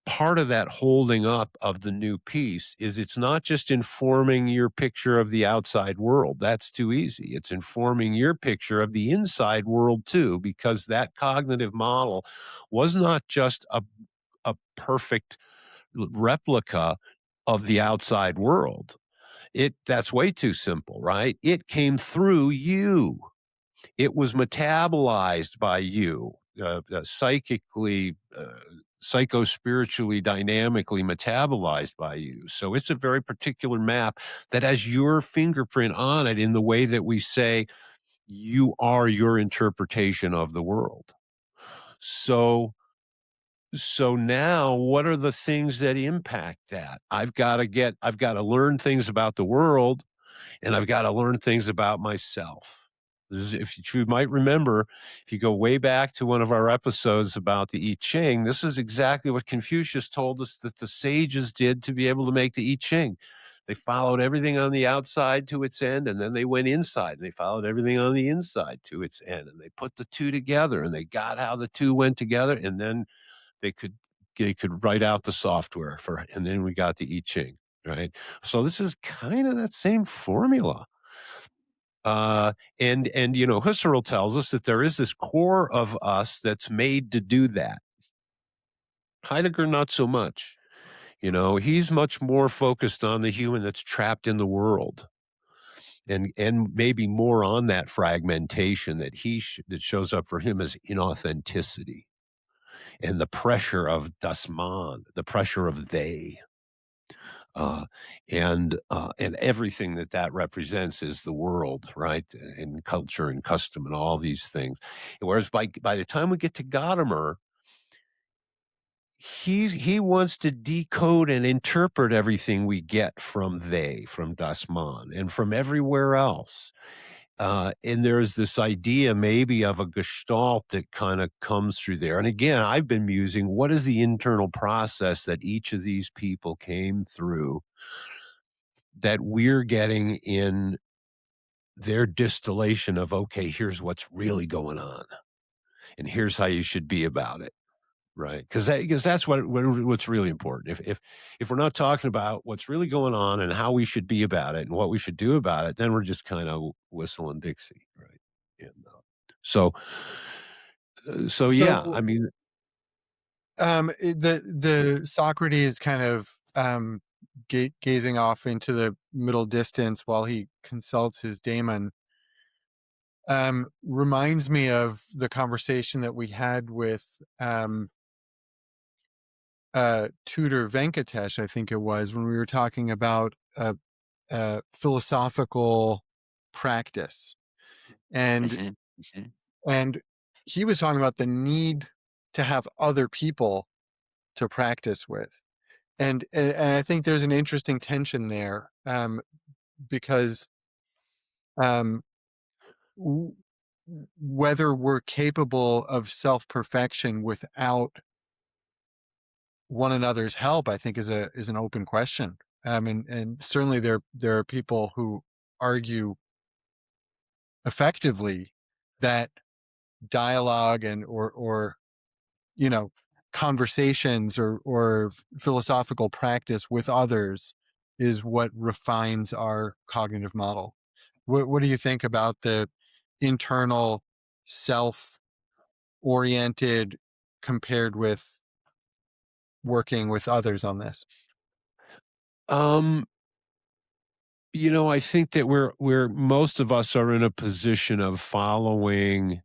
Part of that holding up of the new piece is it's not just informing your picture of the outside world. That's too easy. It's informing your picture of the inside world too, because that cognitive model was not just a perfect replica of the outside world. That's way too simple, right? It came through you. It was metabolized by you, psychically, psycho-spiritually, dynamically metabolized by you. So it's a very particular map that has your fingerprint on it in the way that we say you are your interpretation of the world. So now what are the things that impact that? I've got to learn things about the world, and I've got to learn things about myself. If you might remember, if you go way back to one of our episodes about the I Ching, this is exactly what Confucius told us that the sages did to be able to make the I Ching. They followed everything on the outside to its end, and then they went inside and they followed everything on the inside to its end, and they put the two together and they got how the two went together, and then they could they could write out the software for, and then we got the I Ching, right? So this is kind of that same formula. And Husserl tells us that there is this core of us that's made to do that. Heidegger, not so much. He's much more focused on the human that's trapped in the world, and maybe more on that fragmentation that shows up for him as inauthenticity and the pressure of das Man, the pressure of they. Uh, and everything that represents is the world, right? And culture and custom and all these things. Whereas by the time we get to Gadamer, he wants to decode and interpret everything we get from from Das Man, and from everywhere else. And there's this idea maybe of a gestalt that kind of comes through there. And again, I've been musing, what is the internal process that each of these people came through that we're getting in their distillation of, okay, here's what's really going on, and here's how you should be about it, right? Because that's what's really important. If we're not talking about what's really going on and how we should be about it and what we should do about it, then we're just kind of whistling Dixie, right? And so yeah, So I mean, the Socrates kind of gazing off into the middle distance while he consults his daemon reminds me of the conversation that we had with Tudor Venkatesh, I think it was, when we were talking about philosophical practice, and mhm, mhm. and he was talking about the need to have other people to practice with, and I think there's an interesting tension there, because um, w- whether we're capable of self-perfection without one another's help, I think is an open question. And certainly there are people who argue effectively that dialogue and or you know conversations or philosophical practice with others is what refines our cognitive model. What do you think about the internal self oriented compared with working with others on this? um, I think that we're most of us are in a position of following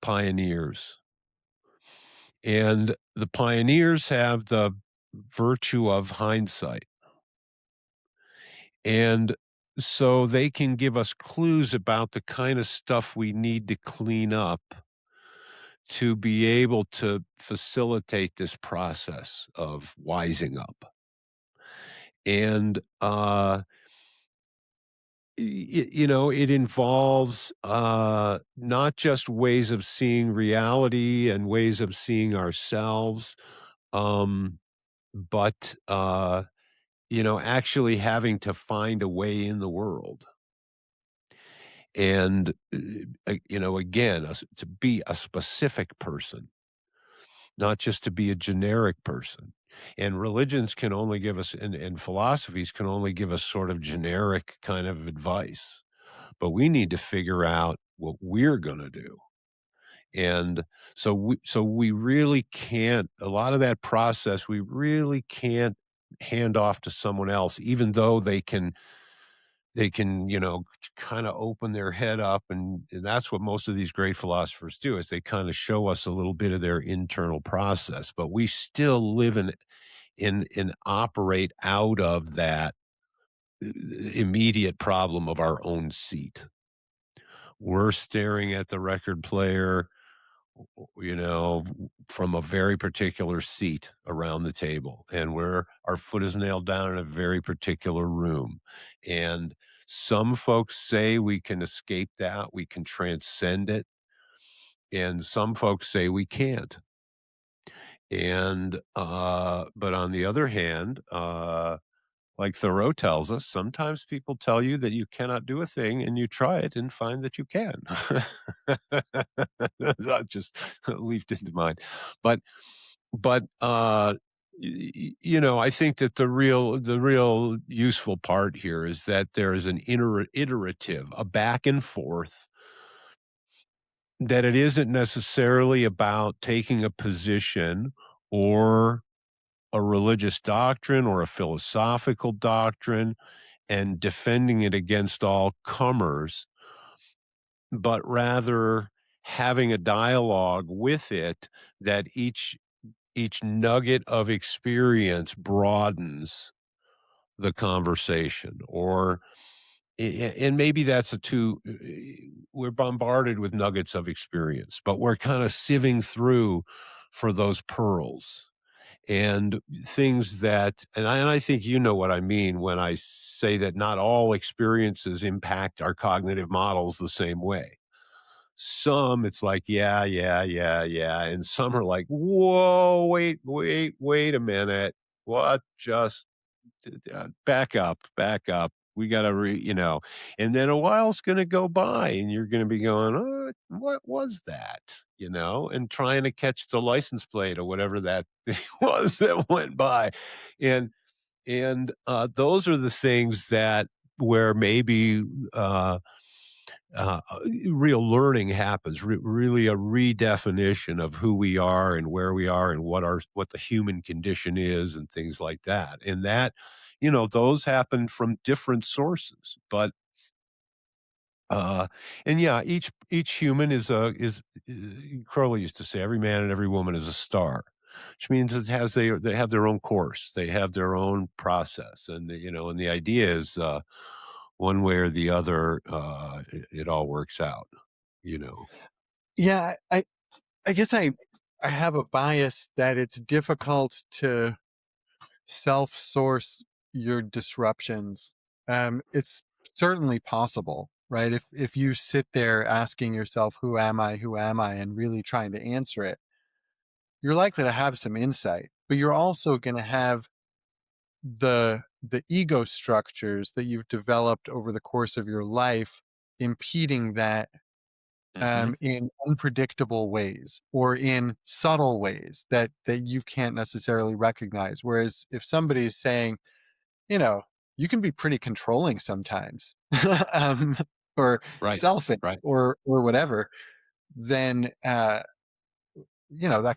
pioneers. And the pioneers have the virtue of hindsight. And so they can give us clues about the kind of stuff we need to clean up to be able to facilitate this process of wising up. And, it involves not just ways of seeing reality and ways of seeing ourselves, um, but, actually having to find a way in the world. And, again, to be a specific person, not just to be a generic person. And religions can only give us, and philosophies can only give us sort of generic kind of advice. But we need to figure out what we're going to do. And so we really can't, a lot of that process, we really can't hand off to someone else, even though they can kind of open their head up, and that's what most of these great philosophers do, is they kind of show us a little bit of their internal process, but we still live in operate out of that immediate problem of our own seat. We're staring at the record player, from a very particular seat around the table, and our foot is nailed down in a very particular room. And some folks say we can escape that, we can transcend it, and some folks say we can't. And but on the other hand, like Thoreau tells us, sometimes people tell you that you cannot do a thing, and you try it and find that you can. That just leaped into mind. But I think that the real useful part here is that there is an iterative, a back and forth, that it isn't necessarily about taking a position or a religious doctrine or a philosophical doctrine and defending it against all comers, but rather having a dialogue with it, that each nugget of experience broadens the conversation. Or and maybe that's a too we're bombarded with nuggets of experience, but we're kind of sieving through for those pearls and things that, and I think you know what I mean when I say that not all experiences impact our cognitive models the same way. Some, it's like, yeah, yeah, yeah, yeah. And some are like, whoa, wait a minute. What just back up, back up. We got to and then a while's going to go by and you're going to be going, oh, what was that? And trying to catch the license plate or whatever that thing was that went by. And, those are the things that where maybe, uh, real learning happens, really a redefinition of who we are and where we are and what the human condition is and things like that. And that, those happen from different sources. But uh, and yeah, each human Crowley used to say, every man and every woman is a star, which means they have their own course, they have their own process, and and the idea is, one way or the other, it all works out, you know. Yeah, I guess I have a bias that it's difficult to self-source your disruptions. It's certainly possible, right? If you sit there asking yourself, who am I, and really trying to answer it, you're likely to have some insight, but you're also going to have the ego structures that you've developed over the course of your life impeding that, Mhm. in unpredictable ways or in subtle ways that you can't necessarily recognize. Whereas if somebody's saying, you know, you can be pretty controlling sometimes, um, or Right, selfish right, or whatever, then that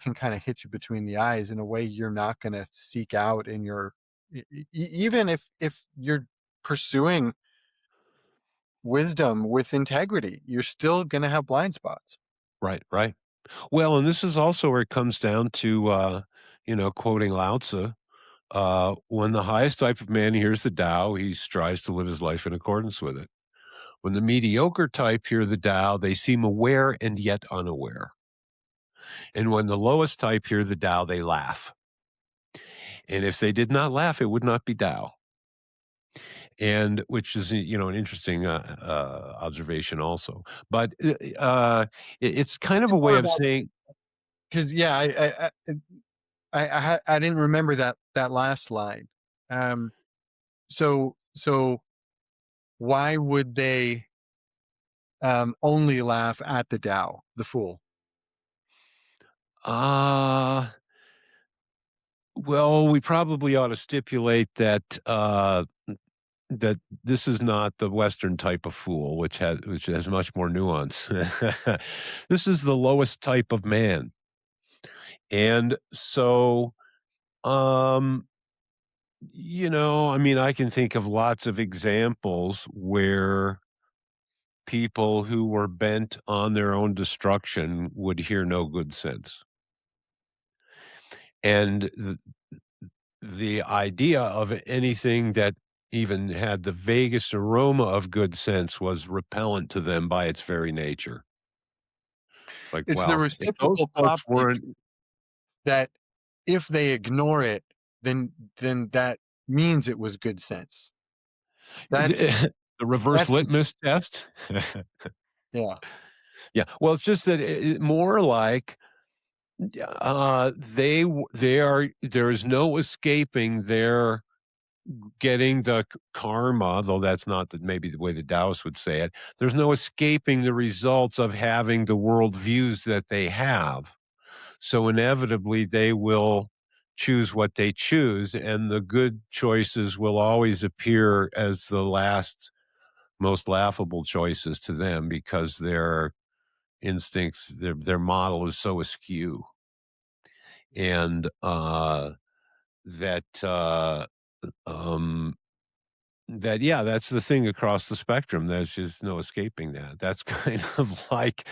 can kind of hit you between the eyes in a way you're not going to seek out in your even if you're pursuing wisdom with integrity, you're still going to have blind spots. right, right. Well, and this is also where it comes down to, quoting Lao Tzu, when the highest type of man hears the Tao, he strives to live his life in accordance with it. When the mediocre type hear the Tao, they seem aware and yet unaware. And when the lowest type hear the Tao, they laugh. And if they did not laugh, it would not be Tao. And which is, an interesting observation also. But it's kind of Say a way more of about, saying, because yeah, I didn't remember that last line. Um, so why would they only laugh at the Tao, the fool? uh, well, we probably ought to stipulate that this is not the Western type of fool, which has much more nuance. This is the lowest type of man, and so I mean, I can think of lots of examples where people who were bent on their own destruction would hear no good sense, and the idea of anything that even had the vaguest aroma of good sense was repellent to them by its very nature. It's like, It's the well, if those reciprocal folks property weren't that if they ignore it, then that means it was good sense. That's the reverse that's the litmus test? yeah. Yeah, well, it's just that more like, there is no escaping their getting the karma, though that's not maybe the way the Taoists would say it. There's no escaping the results of having the world views that they have. So inevitably, they will choose what they choose, and the good choices will always appear as the last, most laughable choices to them because their instincts, their model is so askew, and that um, that yeah, that's the thing across the spectrum. There's just no escaping that. That's kind of like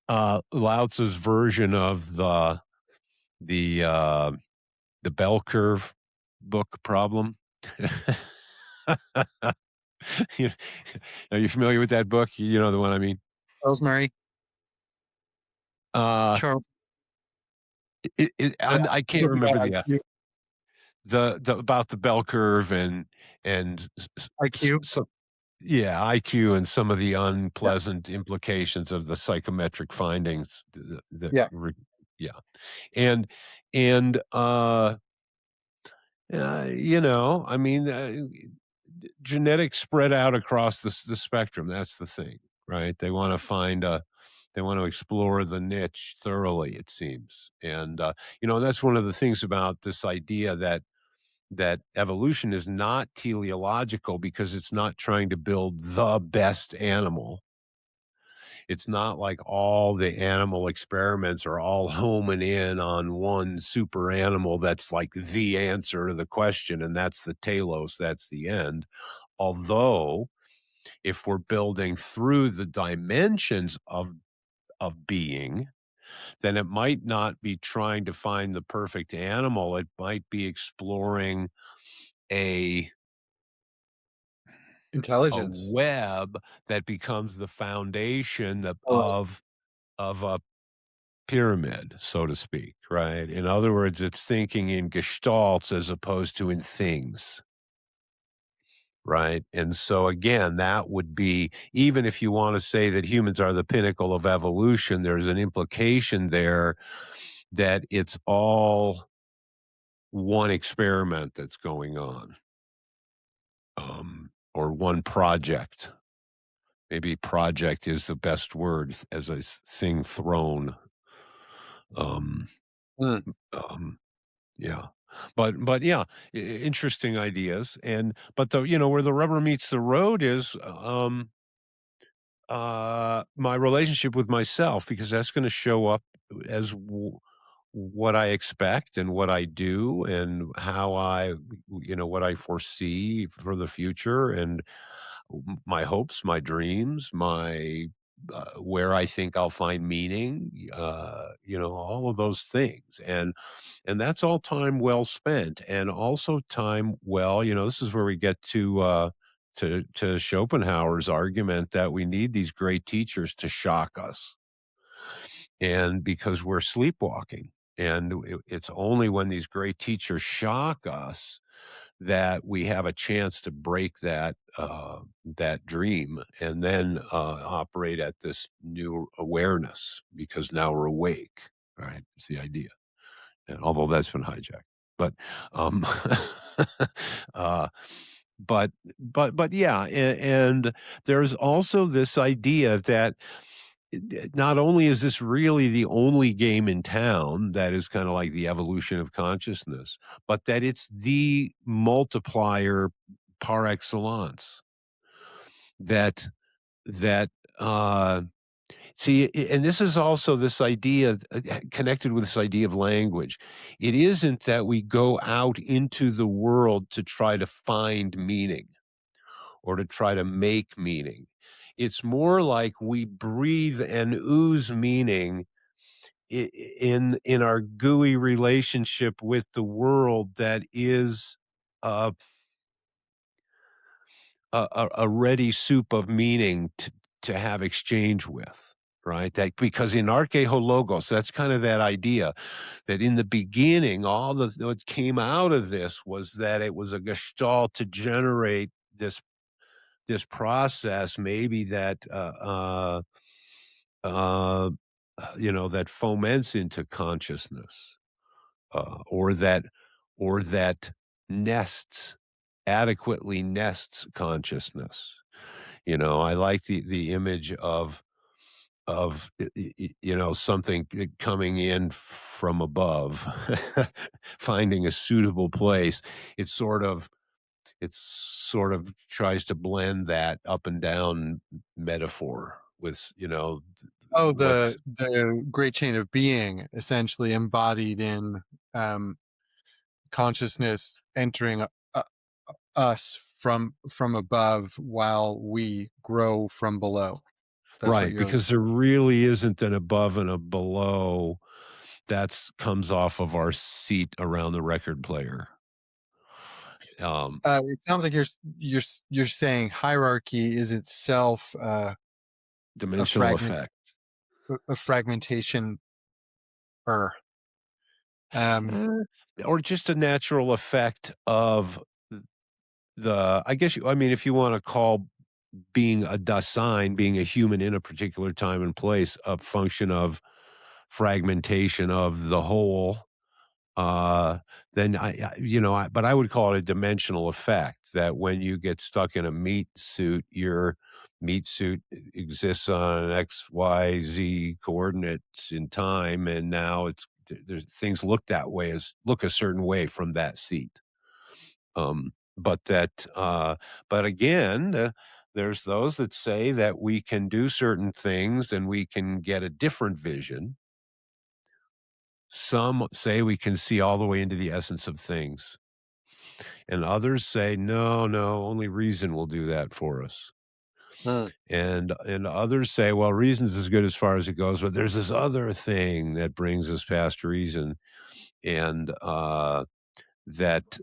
Lao Tzu's version of the uh, the bell curve book problem. You- Are you familiar with that book? You know the one I mean. Rosemary, Uh, Charles, I can't book about remember IQ. the about the bell curve and IQ. so yeah, IQ and some of the Yeah, unpleasant implications of the psychometric findings. yeah. Yeah, and and I mean, genetics spread out across the spectrum. That's the thing, right? They want to explore the niche thoroughly. It seems, and that's one of the things about this idea that evolution is not teleological because it's not trying to build the best animal. It's not like all the animal experiments are all homing in on one super animal that's like the answer to the question, and that's the telos, that's the end. Although, if we're building through the dimensions of being, then it might not be trying to find the perfect animal. It might be exploring a a Intelligence. web that becomes the foundation All right. of a pyramid, so to speak, right? In other words, it's thinking in gestalts as opposed to in things, right? And so again, that would be, even if you want to say that humans are the pinnacle of evolution, there's an implication there that it's all one experiment that's going on, or one project. Maybe project is the best word as a thing thrown. Um, Mm. um, Yeah. But yeah, interesting ideas. And but where the rubber meets the road is my relationship with myself, because that's going to show up as what I expect and what I do and how what I foresee for the future, and my hopes, my dreams, my where I think I'll find meaning, all of those things. And that's all time well spent, and also time well, this is where we get to Schopenhauer's argument that we need these great teachers to shock us. and because we're sleepwalking. And it's only when these great teachers shock us that we have a chance to break that dream and then operate at this new awareness because now we're awake. Right? It's the idea. And although that's been hijacked, but um, uh, but but yeah, and there's also this idea that not only is this really the only game in town that is kind of like the evolution of consciousness, but that it's the multiplier par excellence. That that See, and this is also this idea connected with this idea of language. It isn't that we go out into the world to try to find meaning or to try to make meaning. It's more like we breathe and ooze meaning in our gooey relationship with the world that is uh, a ready soup of meaning to have exchange with. Right, that because in archeologos, that's kind of that idea that in the beginning, all the what came out of this was that it was a gestalt to generate this process, maybe that uh, that foments into consciousness, or that nests adequately nests consciousness. I like the image of something coming in from above, finding a suitable place. It sort of tries to blend that up and down metaphor with Oh, what's the great chain of being essentially embodied in um, consciousness entering us from above while we grow from below. That's what right, you're. because there really isn't an above and a below. That's comes off of our seat around the record player. um It sounds like you're saying hierarchy is itself a Dimensional fragment, effect. a fragmentation, or um, Uh, or just a natural effect of I guess I mean, if you want to call being a Dasein, being a human in a particular time and place, a function of fragmentation of the whole, uh, then but I would call it a dimensional effect that when you get stuck in a meat suit, your meat suit exists on X, Y, Z coordinates in time, and now there's things look a certain way from that seat. But but again, there's those that say that we can do certain things and we can get a different vision. Some say we can see all the way into the essence of things, and others say, no, no, only reason will do that for us. Hmm. And others say, well, reason's as good as far as it goes, but there's this other thing that brings us past reason, and that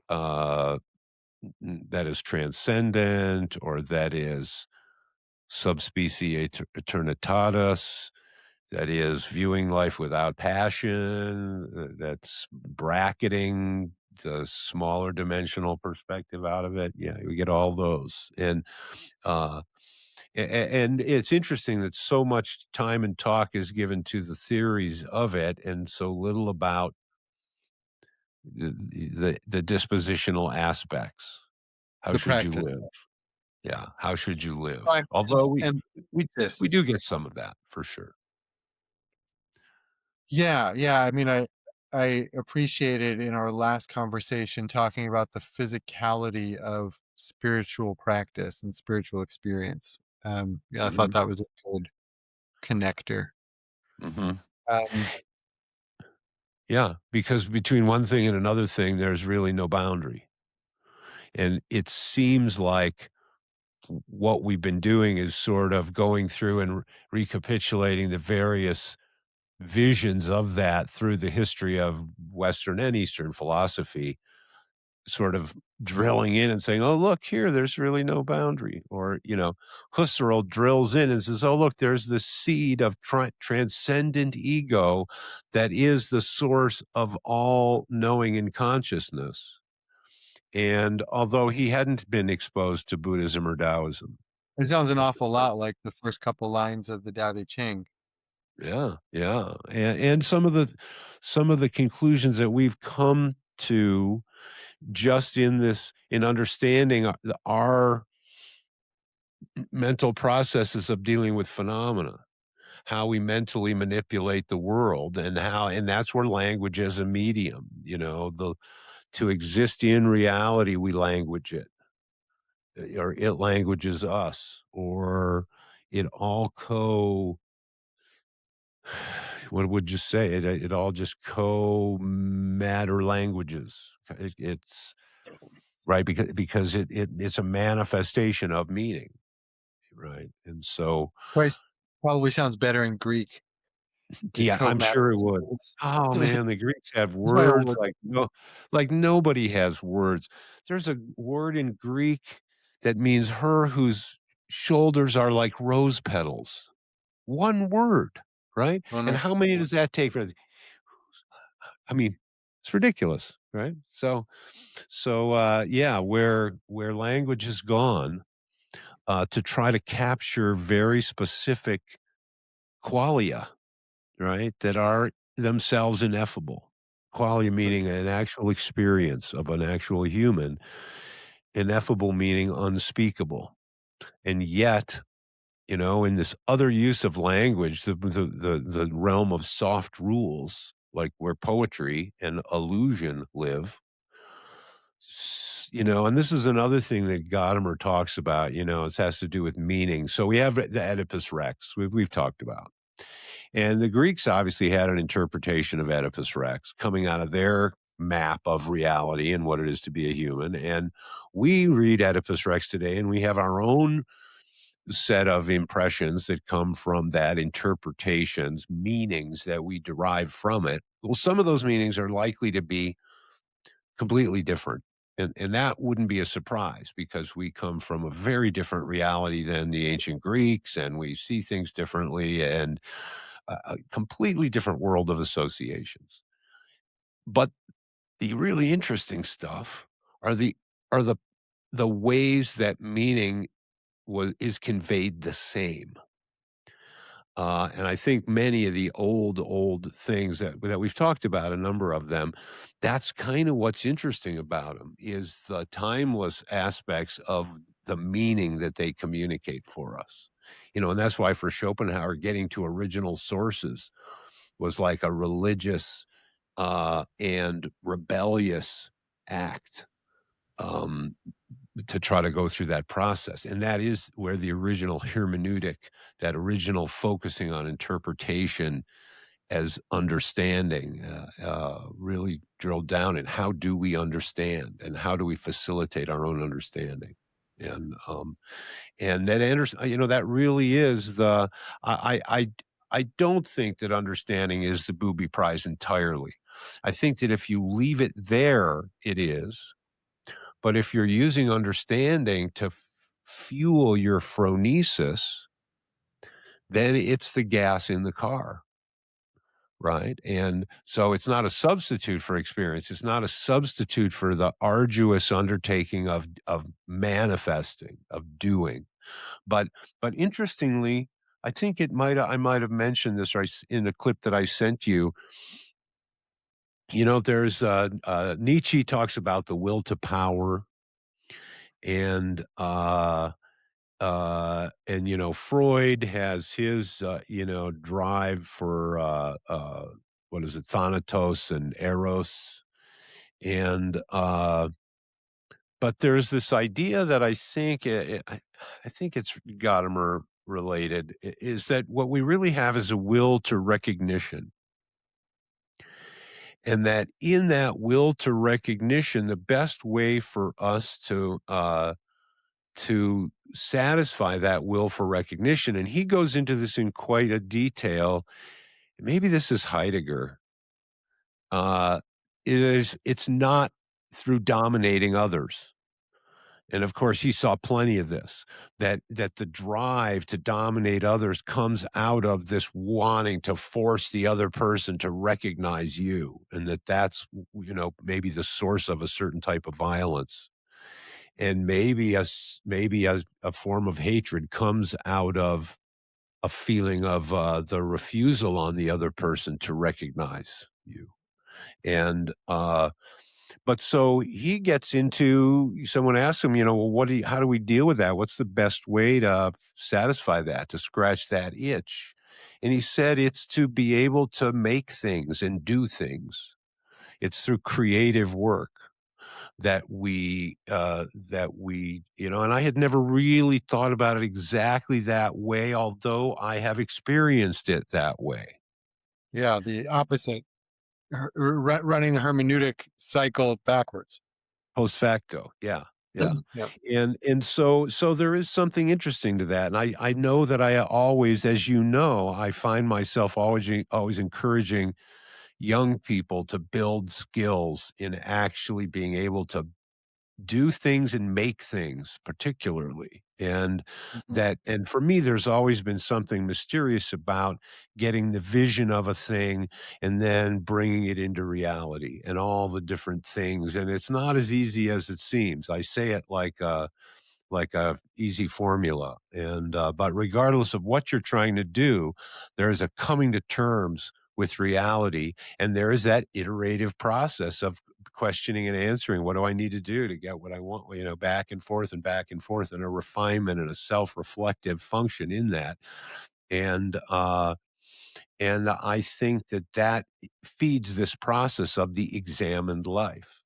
that is transcendent, or that is subspecie eternitatis, that is viewing life without passion, that's bracketing the smaller dimensional perspective out of it. Yeah, we get all those. Uh, and it's interesting that so much time and talk is given to the theories of it and so little about the dispositional aspects. How The should you practice. live? Yeah, how should you live? Although Practice and we we practice. do get some of that for sure. Yeah, yeah. I mean, I appreciated in our last conversation talking about the physicality of spiritual practice and spiritual experience. Yeah, I thought Mhm, that was a good connector. mhm. Um, Yeah, because between one thing and another thing, there's really no boundary. And it seems like what we've been doing is sort of going through and recapitulating the various visions of that through the history of Western and Eastern philosophy. sort of drilling in and saying, "Oh, look here, there's really no boundary." Or, Husserl drills in and says, "Oh, look, there's the seed of transcendent ego that is the source of all knowing and consciousness." And although he hadn't been exposed to Buddhism or Taoism It sounds an at the awful time. lot like the first couple lines of the Tao Te Ching. Yeah, yeah, and some of the conclusions that we've come to just in understanding our mental processes of dealing with phenomena, how we mentally manipulate the world, and that's where language as a medium, the to exist in reality, we language it, or it languages us, or it all what would you say? It all just co-matter languages. It's right because it's a manifestation of meaning, right? And so, Christ probably sounds better in Greek to yeah, I'm co-matter sure it would. languages. Oh man, the Greeks have That's my words words. like nobody has words. There's a word in Greek that means her whose shoulders are like rose petals. One word, right? Oh, And no. how many does that take for I mean, it's ridiculous, right? So, yeah, where language has gone, to try to capture very specific qualia, right, that are themselves ineffable. Qualia meaning an actual experience of an actual human, ineffable meaning unspeakable. And yet, in this other use of language, the realm of soft rules, like where poetry and illusion live, and this is another thing that Gadamer talks about, it has to do with meaning. So we have the Oedipus Rex, we've talked about. And the Greeks obviously had an interpretation of Oedipus Rex coming out of their map of reality and what it is to be a human. And we read Oedipus Rex today, and we have our own set of impressions that come from that interpretations, meanings that we derive from it. Well, some of those meanings are likely to be completely different. And that wouldn't be a surprise because we come from a very different reality than the ancient Greeks, and we see things differently, and a completely different world of associations. But the really interesting stuff are the ways that meaning is conveyed the same. And I think many of the old things that we've talked about, a number of them, that's kind of what's interesting about them is the timeless aspects of the meaning that they communicate for us. And that's why for Schopenhauer, getting to original sources was like a religious and rebellious act. Um, to try to go through that process. And that is where the original hermeneutic, that original focusing on interpretation as understanding, really drilled down in how do we understand and how do we facilitate our own understanding. And that Anderson, that really is I don't think that understanding is the booby prize entirely. I think that if you leave it there, it is. But if you're using understanding to fuel your phronesis, then it's the gas in the car, right? And so it's not a substitute for experience. It's not a substitute for the arduous undertaking of manifesting, of doing. But but interestingly, I think I might have mentioned this in the clip that I sent you. There's Nietzsche talks about the will to power, and Freud has his drive for what is it, Thanatos and Eros, and but there's this idea that I think I think it's Gadamer related, is that what we really have is a will to recognition, and that in that will to recognition, the best way for us to satisfy that will for recognition. And he goes into this in quite a detail. Maybe this is Heidegger. Uh, it's not through dominating others. And of course, he saw plenty of this, that the drive to dominate others comes out of this wanting to force the other person to recognize you, and that's, maybe the source of a certain type of violence. And maybe maybe a form of hatred comes out of a feeling of, the refusal on the other person to recognize you. And, but so he gets into someone asks him, well, how do we deal with that? What's the best way to satisfy that, to scratch that itch? And he said it's to be able to make things and do things. It's through creative work and I had never really thought about it exactly that way, although I have experienced it that way. Yeah, the opposite, running the hermeneutic cycle backwards. Post facto, yeah, yeah. Yeah. And so there is something interesting to that, and I know that I always, as you know, I find myself always encouraging young people to build skills in actually being able to do things and make things particularly. Mhm. And for me, there's always been something mysterious about getting the vision of a thing and then bringing it into reality and all the different things. And it's not as easy as it seems. I say it like a easy formula. But regardless of what you're trying to do, there is a coming to terms with reality, and there is that iterative process of questioning and answering. What do I need to do to get what I want? Back and forth, and a refinement and a self-reflective function in that. And and I think that feeds this process of the examined life.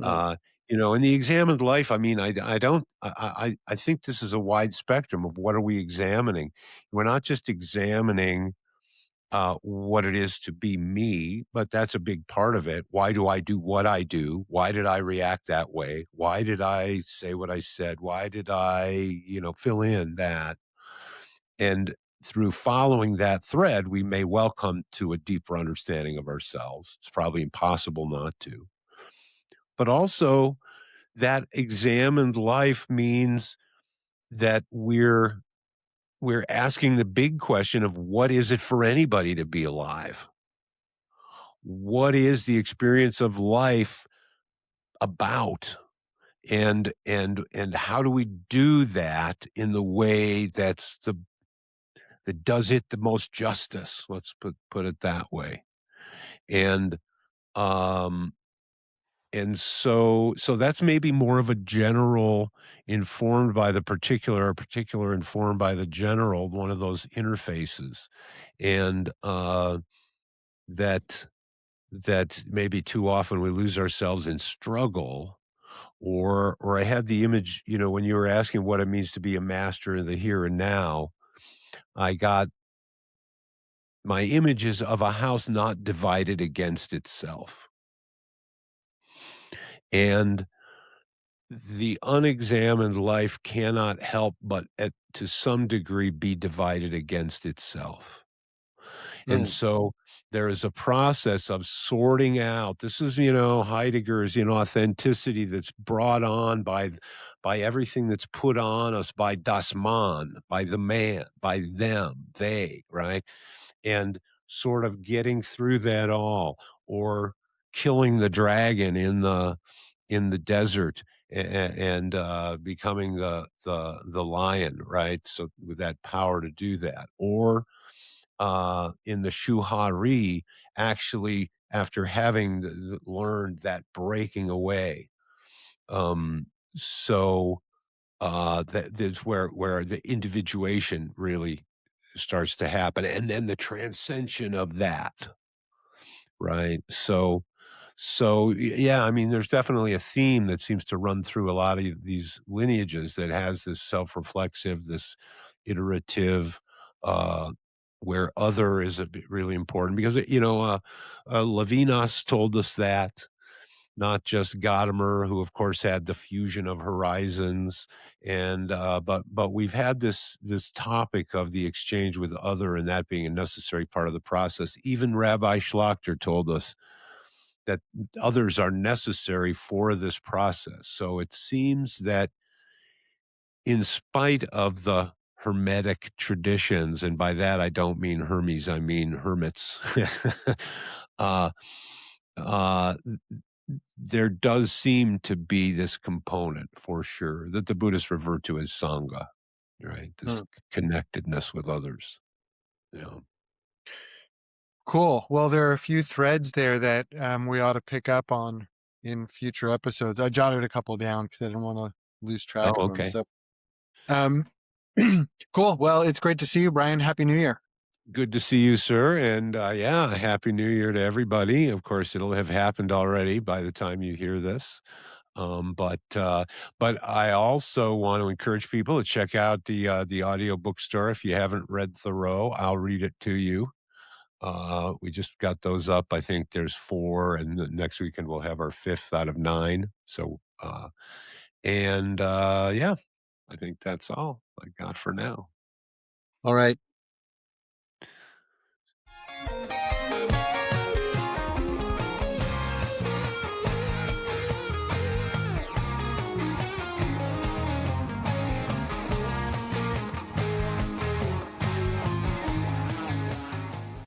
Mm. Uh, in the examined life, I mean, I don't I think this is a wide spectrum of what are we examining. We're not just examining, what it is to be me, but that's a big part of it. Why do I do what I do? Why did I react that way? Why did I say what I said? Why did I, fill in that? And through following that thread, we may well come to a deeper understanding of ourselves. It's probably impossible not to. But also, that examined life means that we're asking the big question of what is it for anybody to be alive? What is the experience of life about? And how do we do that in the way that does it the most justice? Let's put it that way. And um And so that's maybe more of a general informed by the particular, or particular informed by the general, one of those interfaces. And, that that maybe too often we lose ourselves in struggle, or I had the image, when you were asking what it means to be a master of the here and now, I got my images of a house not divided against itself. And the unexamined life cannot help but to some degree be divided against itself. And Mm. so there is a process of sorting out. This is, Heidegger's, authenticity that's brought on by everything that's put on us by das Man, by the man, by them, they, right? And sort of getting through that all, or killing the dragon in the desert, and becoming the lion, right? So with that power to do that, or in the Shuhari, actually after having learned that breaking away. Um, so that's where the individuation really starts to happen, and then the transcension of that. Right. Yeah, I mean, there's definitely a theme that seems to run through a lot of these lineages that has this self-reflexive, this iterative, uh, where other is really important because, Levinas told us that, not just Gadamer, who of course had the fusion of horizons, and but we've had this topic of the exchange with other, and that being a necessary part of the process. Even Rabbi Schlachter told us that others are necessary for this process. So it seems that in spite of the Hermetic traditions, and by that I don't mean Hermes, I mean hermits, uh, th there does seem to be this component for sure that the Buddhists refer to as Sangha, right? This Mm. connectedness with others. Yeah. Cool. Well, there are a few threads there that we ought to pick up on in future episodes. I jotted a couple down because I didn't want to lose track Oh, of them. okay. So, um, cool. Well, it's great to see you, Brian. Happy New Year. Good to see you, sir. And yeah, happy New Year to everybody. Of course, it'll have happened already by the time you hear this. But I also want to encourage people to check out the audio bookstore. If you haven't read Thoreau, I'll read it to you. We just got those up. I think there's 4, and next weekend we'll have our 5th out of 9. So, yeah, I think that's all I got for now. All right.